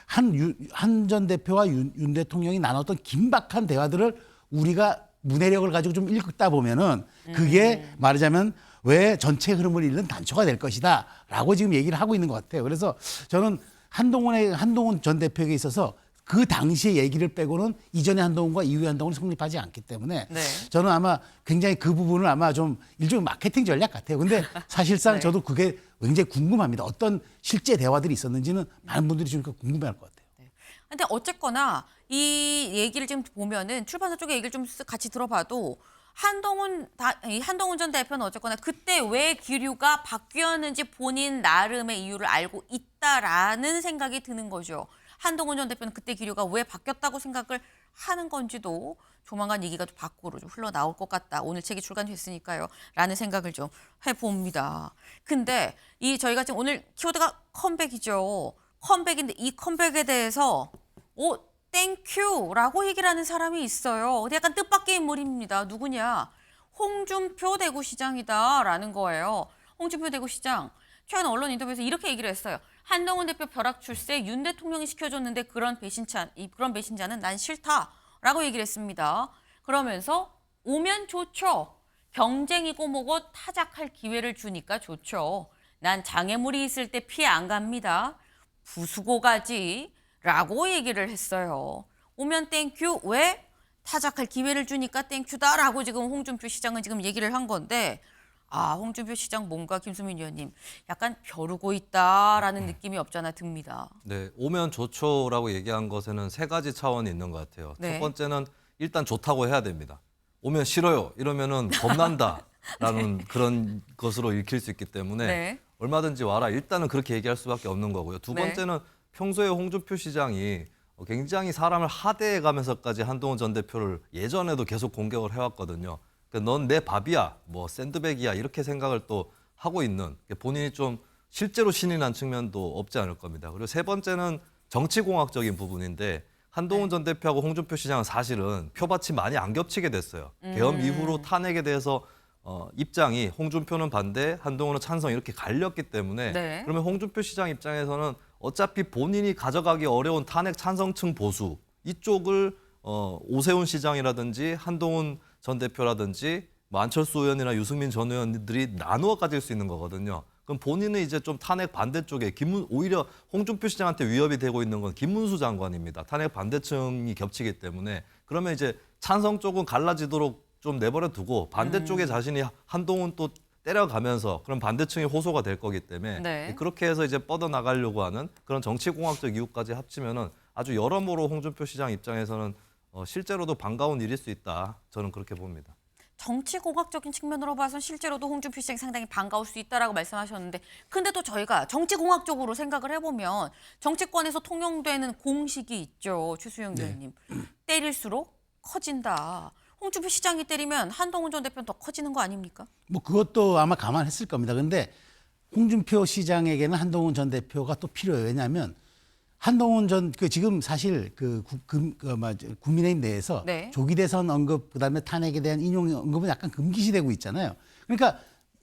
한 전 대표와 윤 대통령이 나눴던 긴박한 대화들을 우리가 문해력을 가지고 좀 읽다 보면은 그게 말하자면 왜 전체 흐름을 잃는 단초가 될 것이다라고 지금 얘기를 하고 있는 것 같아요. 그래서 저는 한동훈 전 대표에게 있어서 그 당시의 얘기를 빼고는 이전의 한동훈과 이후의 한동훈은 성립하지 않기 때문에 네. 저는 아마 굉장히 그 부분을 아마 좀 일종의 마케팅 전략 같아요. 근데 사실상 네. 저도 그게 굉장히 궁금합니다. 어떤 실제 대화들이 있었는지는 많은 분들이 좀 궁금해할 것 같아요. 근데 어쨌거나 이 얘기를 지금 보면은 출판사 쪽의 얘기를 좀 같이 들어봐도 한동훈 전 대표는 어쨌거나 그때 왜 기류가 바뀌었는지 본인 나름의 이유를 알고 있다라는 생각이 드는 거죠. 한동훈 전 대표는 그때 기류가 왜 바뀌었다고 생각을 하는 건지도 조만간 얘기가 좀 밖으로 좀 흘러나올 것 같다. 오늘 책이 출간됐으니까요. 라는 생각을 좀 해봅니다. 근데 저희가 지금 오늘 키워드가 컴백이죠. 컴백인데 이 컴백에 대해서 땡큐라고 얘기를 하는 사람이 있어요. 근데 약간 뜻밖의 인물입니다. 누구냐? 홍준표 대구시장이다라는 거예요. 홍준표 대구시장. 최근 언론 인터뷰에서 이렇게 얘기를 했어요. 한동훈 대표 벼락 출세 윤 대통령이 시켜줬는데 그런 배신자는 난 싫다라고 얘기를 했습니다. 그러면서 오면 좋죠. 경쟁이고 뭐고 타작할 기회를 주니까 좋죠. 난 장애물이 있을 때 피해 안 갑니다. 부수고 가지라고 얘기를 했어요. 오면 땡큐. 왜? 타작할 기회를 주니까 땡큐다라고 지금 홍준표 시장은 지금 얘기를 한 건데 홍준표 시장 뭔가 김수민 의원님 약간 벼르고 있다라는 느낌이 없잖아 듭니다. 네, 오면 좋죠라고 얘기한 것에는 세 가지 차원이 있는 것 같아요. 네. 첫 번째는 일단 좋다고 해야 됩니다. 오면 싫어요 이러면은 겁난다라는 네. 그런 것으로 읽힐 수 있기 때문에 네. 얼마든지 와라. 일단은 그렇게 얘기할 수밖에 없는 거고요. 두 네. 번째는 평소에 홍준표 시장이 굉장히 사람을 하대해 가면서까지 한동훈 전 대표를 예전에도 계속 공격을 해왔거든요. 넌 내 밥이야, 뭐 샌드백이야 이렇게 생각을 또 하고 있는 본인이 좀 실제로 신이 난 측면도 없지 않을 겁니다. 그리고 세 번째는 정치공학적인 부분인데 한동훈 전 대표하고 홍준표 시장은 사실은 표밭이 많이 안 겹치게 됐어요. 계엄 이후로 탄핵에 대해서 입장이 홍준표는 반대, 한동훈은 찬성 이렇게 갈렸기 때문에 네. 그러면 홍준표 시장 입장에서는 어차피 본인이 가져가기 어려운 탄핵 찬성층 보수 이쪽을 오세훈 시장이라든지 한동훈 전 대표라든지 뭐 안철수 의원이나 유승민 전 의원들이 나누어 가질 수 있는 거거든요. 그럼 본인은 이제 좀 탄핵 반대쪽에 오히려 홍준표 시장한테 위협이 되고 있는 건 김문수 장관입니다. 탄핵 반대층이 겹치기 때문에 그러면 이제 찬성 쪽은 갈라지도록 좀 내버려 두고 반대쪽에 자신이 한동훈 또 때려가면서 그런 반대층이 호소가 될 거기 때문에 네. 그렇게 해서 이제 뻗어나가려고 하는 그런 정치공학적 이유까지 합치면은 아주 여러모로 홍준표 시장 입장에서는 실제로도 반가운 일일 수 있다. 저는 그렇게 봅니다. 정치공학적인 측면으로 봐서 실제로도 홍준표 시장이 상당히 반가울 수 있다라고 말씀하셨는데 근데 또 저희가 정치공학적으로 생각을 해보면 정치권에서 통용되는 공식이 있죠. 최수영 의원님. 때릴수록 커진다. 홍준표 시장이 때리면 한동훈 전 대표는 더 커지는 거 아닙니까? 뭐 그것도 아마 감안했을 겁니다. 근데 홍준표 시장에게는 한동훈 전 대표가 또 필요해요. 왜냐하면 한동훈 지금 사실 국민의힘 내에서 네. 조기 대선 언급 그다음에 탄핵에 대한 인용 언급은 약간 금기시되고 있잖아요. 그러니까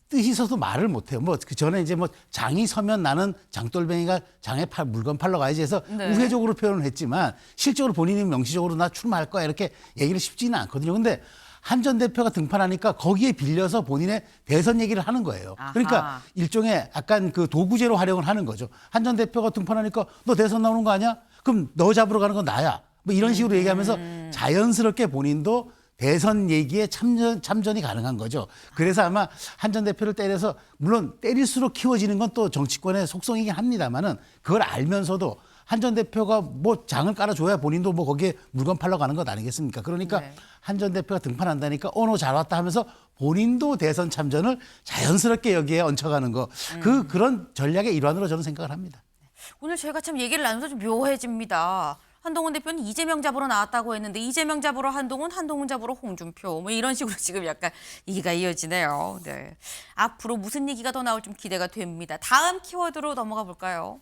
뜻이 있어도 말을 못 해요. 그 전에 이제 장이 서면 나는 장돌뱅이가 장에 물건 팔러 가야지 해서 네. 우회적으로 표현을 했지만 실적으로 본인이 명시적으로 나 출마할 거야 이렇게 얘기를 쉽지는 않거든요. 근데 한 전 대표가 등판하니까 거기에 빌려서 본인의 대선 얘기를 하는 거예요. 아하. 그러니까 일종의 약간 그 도구제로 활용을 하는 거죠. 한 전 대표가 등판하니까 너 대선 나오는 거 아니야? 그럼 너 잡으러 가는 건 나야. 뭐 이런 식으로 얘기하면서 자연스럽게 본인도 대선 얘기에 참전이 가능한 거죠. 그래서 아마 한 전 대표를 때려서 물론 때릴수록 키워지는 건 또 정치권의 속성이긴 합니다만은 그걸 알면서도 한 전 대표가 뭐 장을 깔아줘야 본인도 뭐 거기에 물건 팔러 가는 것 아니겠습니까? 그러니까 네. 한 전 대표가 등판한다니까 너 잘 왔다 하면서 본인도 대선 참전을 자연스럽게 여기에 얹혀가는 거. 그런 전략의 일환으로 저는 생각을 합니다. 오늘 저희가 참 얘기를 나눠서 좀 묘해집니다. 한동훈 대표는 이재명 잡으러 나왔다고 했는데 이재명 잡으러 한동훈, 한동훈 잡으러 홍준표 뭐 이런 식으로 지금 약간 얘기가 이어지네요. 네. 앞으로 무슨 얘기가 더 나올 좀 기대가 됩니다. 다음 키워드로 넘어가 볼까요?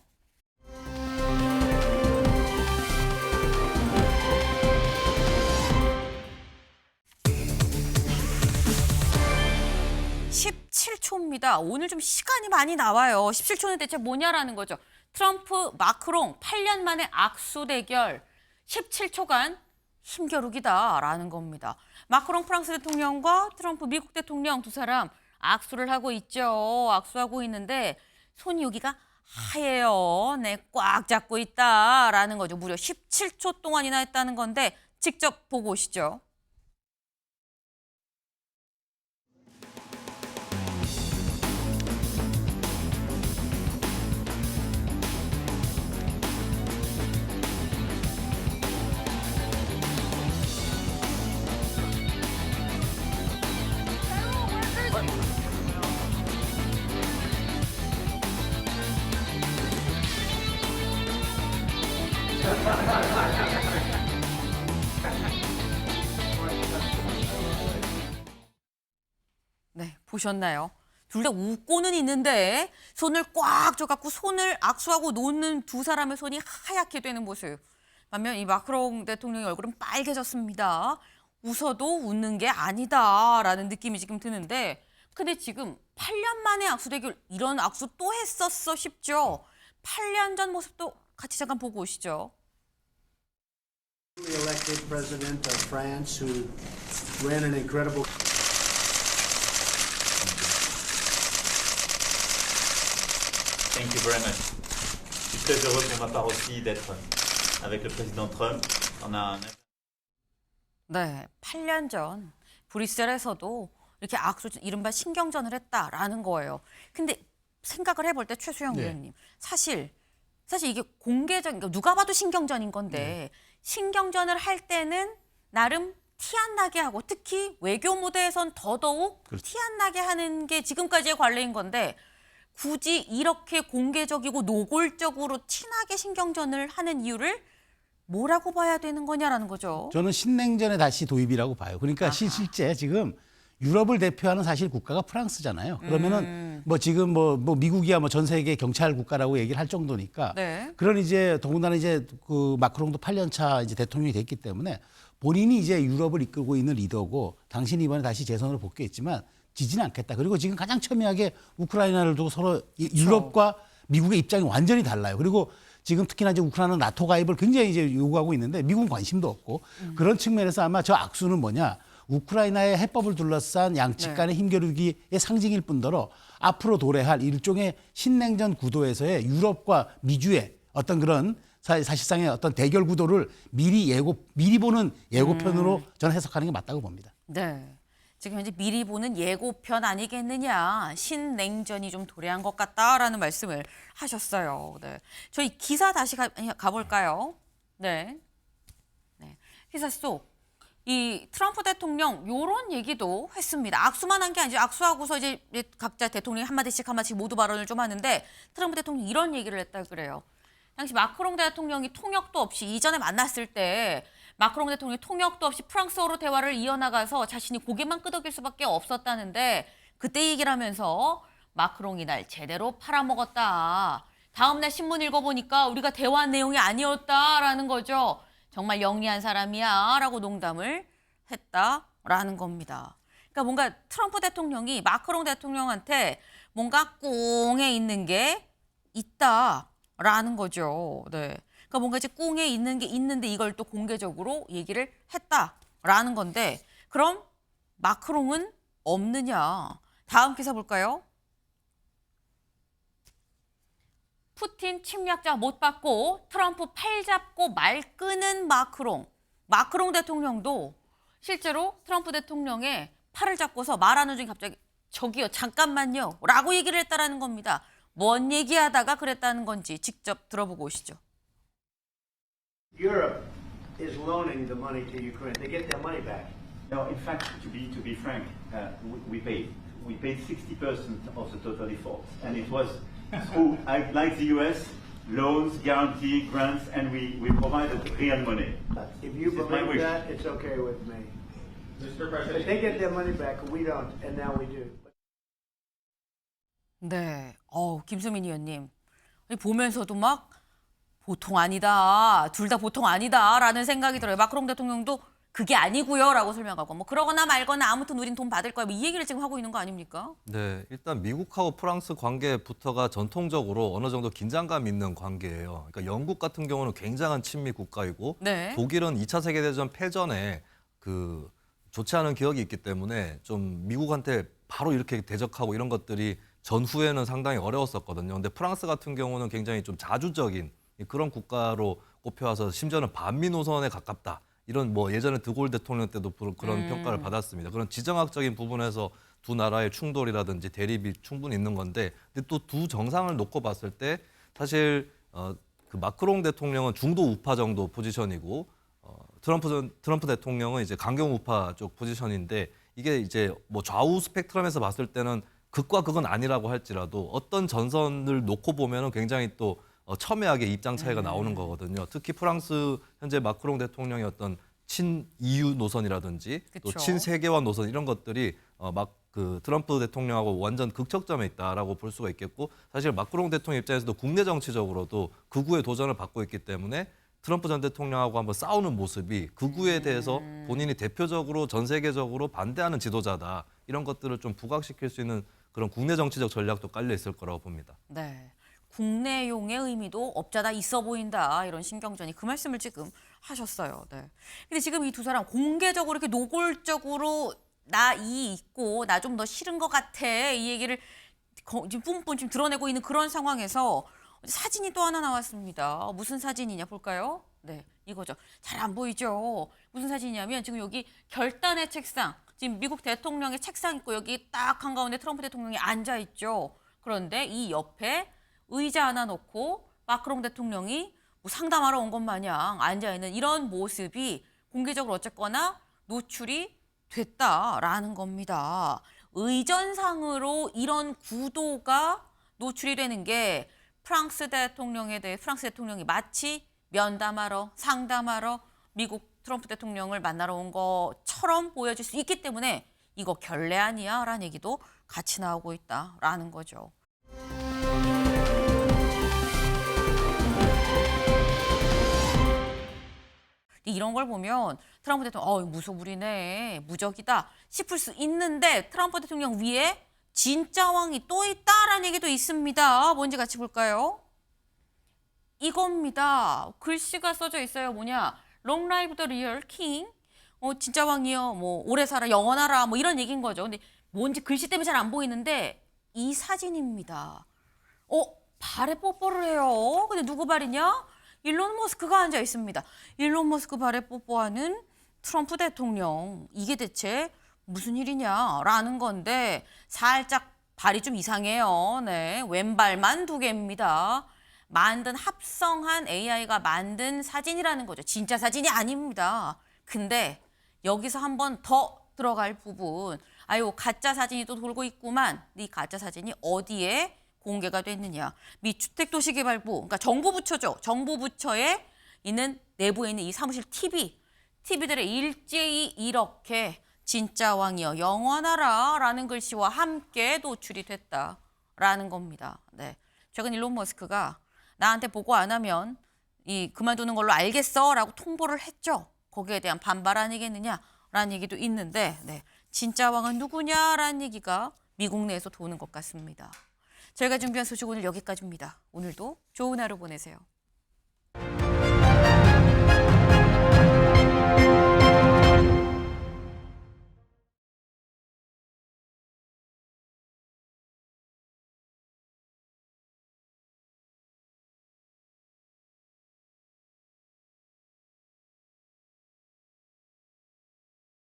(17초입니다) 오늘 좀 시간이 많이 나와요. 17초는 대체 뭐냐라는 거죠. 트럼프, 마크롱 8년 만에 악수 대결 17초간 힘겨루기다라는 겁니다. 마크롱 프랑스 대통령과 트럼프 미국 대통령 두 사람 악수를 하고 있죠. 악수하고 있는데 손이 여기가 하얘요. 네, 꽉 잡고 있다라는 거죠. 무려 17초 동안이나 했다는 건데 직접 보고 오시죠. 네, 보셨나요? 둘 다 웃고는 있는데 손을 꽉 쥐어갖고 손을 악수하고 놓는 두 사람의 손이 하얗게 되는 모습. 반면 이 마크롱 대통령의 얼굴은 빨개졌습니다. 웃어도 웃는 게 아니다라는 느낌이 지금 드는데 근데 지금 8년 만에 악수 대결 이런 악수 또 했었어 싶죠? 8년 전 모습도 같이 잠깐 보고 오시죠. elected president of France who ran an incredible Thank you very much. Je suis très heureux pour ma part aussi d'être avec le président Trump. On a un... 네, 8년 전 브뤼셀에서도 이렇게 악수 이른바 신경전을 했다라는 거예요. 근데 생각을 해볼 때 최수영 네. 의원님 사실 이게 공개적 그러니까 누가 봐도 신경전인 건데 신경전을 할 때는 나름 티 안 나게 하고 특히 외교 무대에선 더더욱 티 안 나게 하는 게 지금까지의 관례인 건데 굳이 이렇게 공개적이고 노골적으로 티나게 신경전을 하는 이유를 뭐라고 봐야 되는 거냐라는 거죠. 저는 신냉전의 다시 도입이라고 봐요. 그러니까 실제 지금 유럽을 대표하는 사실 국가가 프랑스잖아요. 그러면은 뭐 지금 뭐 미국이야 뭐 전 세계 경찰 국가라고 얘기를 할 정도니까 네. 그런 이제 더군다나 이제 그 마크롱도 8년 차 이제 대통령이 됐기 때문에 본인이 이제 유럽을 이끌고 있는 리더고 당신이 이번에 다시 재선으로 복귀했지만 지지는 않겠다. 그리고 지금 가장 첨예하게 우크라이나를 두고 서로 유럽과 미국의 입장이 완전히 달라요. 그리고 지금 특히나 이제 우크라이나는 나토 가입을 굉장히 이제 요구하고 있는데 미국은 관심도 없고 그런 측면에서 아마 저 악수는 뭐냐 우크라이나의 해법을 둘러싼 양측 간의 힘겨루기의 상징일 뿐더러 앞으로 도래할 일종의 신냉전 구도에서의 유럽과 미주의 어떤 그런 사실상의 어떤 대결 구도를 미리 보는 예고편으로 저는 해석하는 게 맞다고 봅니다. 네. 지금 현재 미리 보는 예고편 아니겠느냐. 신냉전이 좀 도래한 것 같다라는 말씀을 하셨어요. 네. 저희 기사 다시 가볼까요? 네. 기사 속. 이 트럼프 대통령 요런 얘기도 했습니다. 악수만 한 게 아니죠. 악수하고서 이제 각자 대통령이 한마디씩 모두 발언을 좀 하는데 트럼프 대통령이 이런 얘기를 했다 그래요. 당시 마크롱 대통령이 통역도 없이 이전에 만났을 때 마크롱 대통령이 통역도 없이 프랑스어로 대화를 이어나가서 자신이 고개만 끄덕일 수밖에 없었다는데 그때 얘기를 하면서 마크롱이 날 제대로 팔아먹었다. 다음 날 신문 읽어보니까 우리가 대화한 내용이 아니었다라는 거죠. 정말 영리한 사람이야 라고 농담을 했다라는 겁니다. 그러니까 뭔가 트럼프 대통령이 마크롱 대통령한테 뭔가 꽁에 있는 게 있다라는 거죠. 네. 그러니까 뭔가 이제 꽁에 있는 게 있는데 이걸 또 공개적으로 얘기를 했다라는 건데 그럼 마크롱은 없느냐. 다음 기사 볼까요? 푸틴 침략자 못 받고 트럼프 팔 잡고 말 끄는 마크롱. 마크롱 대통령도 실제로 트럼프 대통령의 팔을 잡고서 말하는 중에 갑자기 저기요 잠깐만요 라고 얘기를 했다라는 겁니다. 뭔 얘기하다가 그랬다는 건지 직접 들어보고 오시죠. Europe is loaning the money to Ukraine. They get their money back. No, in fact, to be frank, we paid 60% of the total effort, and it was through, like the US, loans, guarantee, grants, and we provided real money. If you This is my believe wish. that, it's okay with me. Mr. But they get their money back, we don't, and now we do. 네, 김수민 의원님 보면서도 막 보통 아니다, 둘 다 보통 아니다라는 생각이 들어요. 마크롱 대통령도 그게 아니고요라고 설명하고 뭐 그러거나 말거나 아무튼 우린 돈 받을 거야. 이 얘기를 지금 하고 있는 거 아닙니까? 네, 일단 미국하고 프랑스 관계부터가 전통적으로 어느 정도 긴장감 있는 관계예요. 그러니까 영국 같은 경우는 굉장한 친미 국가이고 네. 독일은 2차 세계대전 패전에 그 좋지 않은 기억이 있기 때문에 좀 미국한테 바로 이렇게 대적하고 이런 것들이 전후에는 상당히 어려웠었거든요. 근데 프랑스 같은 경우는 굉장히 좀 자주적인 그런 국가로 꼽혀와서 심지어는 반미 노선에 가깝다. 이런 뭐 예전에 드골 대통령 때도 그런 평가를 받았습니다. 그런 지정학적인 부분에서 두 나라의 충돌이라든지 대립이 충분히 있는 건데, 근데 또 두 정상을 놓고 봤을 때 사실 그 마크롱 대통령은 중도 우파 정도 포지션이고 트럼프 대통령은 이제 강경 우파 쪽 포지션인데 이게 이제 뭐 좌우 스펙트럼에서 봤을 때는 극과 극은 아니라고 할지라도 어떤 전선을 놓고 보면은 굉장히 또 첨예하게 입장 차이가 나오는 거거든요. 특히 프랑스 현재 마크롱 대통령의 어떤 친 EU 노선이라든지 또 그쵸. 친 세계화 노선 이런 것들이 막 그 트럼프 대통령하고 완전 극척점에 있다라고 볼 수가 있겠고 사실 마크롱 대통령 입장에서도 국내 정치적으로도 극우의 도전을 받고 있기 때문에 트럼프 전 대통령하고 한번 싸우는 모습이 극우에 대해서 본인이 대표적으로 전 세계적으로 반대하는 지도자다 이런 것들을 좀 부각시킬 수 있는 그런 국내 정치적 전략도 깔려 있을 거라고 봅니다. 네. 국내용의 의미도 없자다 있어 보인다. 이런 신경전이 그 말씀을 지금 하셨어요. 네. 근데 지금 이 두 사람 공개적으로 이렇게 노골적으로 나 이 있고 나 좀 더 싫은 것 같아. 이 얘기를 지금 뿜뿜 지금 드러내고 있는 그런 상황에서 사진이 또 하나 나왔습니다. 무슨 사진이냐 볼까요? 네, 이거죠. 잘 안 보이죠? 무슨 사진이냐면 지금 여기 결단의 책상, 지금 미국 대통령의 책상 있고 여기 딱 한가운데 트럼프 대통령이 앉아 있죠. 그런데 이 옆에 의자 하나 놓고 마크롱 대통령이 뭐 상담하러 온 것 마냥 앉아 있는 이런 모습이 공개적으로 어쨌거나 노출이 됐다라는 겁니다. 의전상으로 이런 구도가 노출이 되는 게 프랑스 대통령에 대해 프랑스 대통령이 마치 면담하러 상담하러 미국 트럼프 대통령을 만나러 온 것처럼 보여질 수 있기 때문에 이거 결례 아니야? 라는 얘기도 같이 나오고 있다라는 거죠. 이런 걸 보면 트럼프 대통령 무소불위네, 무적이다 싶을 수 있는데 트럼프 대통령 위에 진짜 왕이 또 있다라는 얘기도 있습니다. 뭔지 같이 볼까요? 이겁니다. 글씨가 써져 있어요. 뭐냐? Long live the real king. 진짜 왕이요. 뭐 오래 살아, 영원하라. 뭐 이런 얘기인 거죠. 근데 뭔지 글씨 때문에 잘 안 보이는데 이 사진입니다. 발에 뽀뽀를 해요. 근데 누구 발이냐? 일론 머스크가 앉아 있습니다. 일론 머스크 발에 뽀뽀하는 트럼프 대통령. 이게 대체 무슨 일이냐라는 건데 살짝 발이 좀 이상해요. 네, 왼발만 2개입니다. 만든 합성한 AI가 만든 사진이라는 거죠. 진짜 사진이 아닙니다. 근데 여기서 한 번 더 들어갈 부분. 아유, 가짜 사진이 또 돌고 있구만. 이 가짜 사진이 어디에 공개가 됐느냐. 미 주택도시개발부, 그러니까 정부 부처죠. 정부 부처에 있는 내부에 있는 이 사무실 TV들의 일제히 이렇게 진짜 왕이여 영원하라 라는 글씨와 함께 노출이 됐다라는 겁니다. 네. 최근 일론 머스크가 나한테 보고 안 하면 그만두는 걸로 알겠어 라고 통보를 했죠. 거기에 대한 반발 아니겠느냐라는 얘기도 있는데 네. 진짜 왕은 누구냐라는 얘기가 미국 내에서 도는 것 같습니다. 저희가 준비한 소식 오늘 여기까지입니다. 오늘도 좋은 하루 보내세요.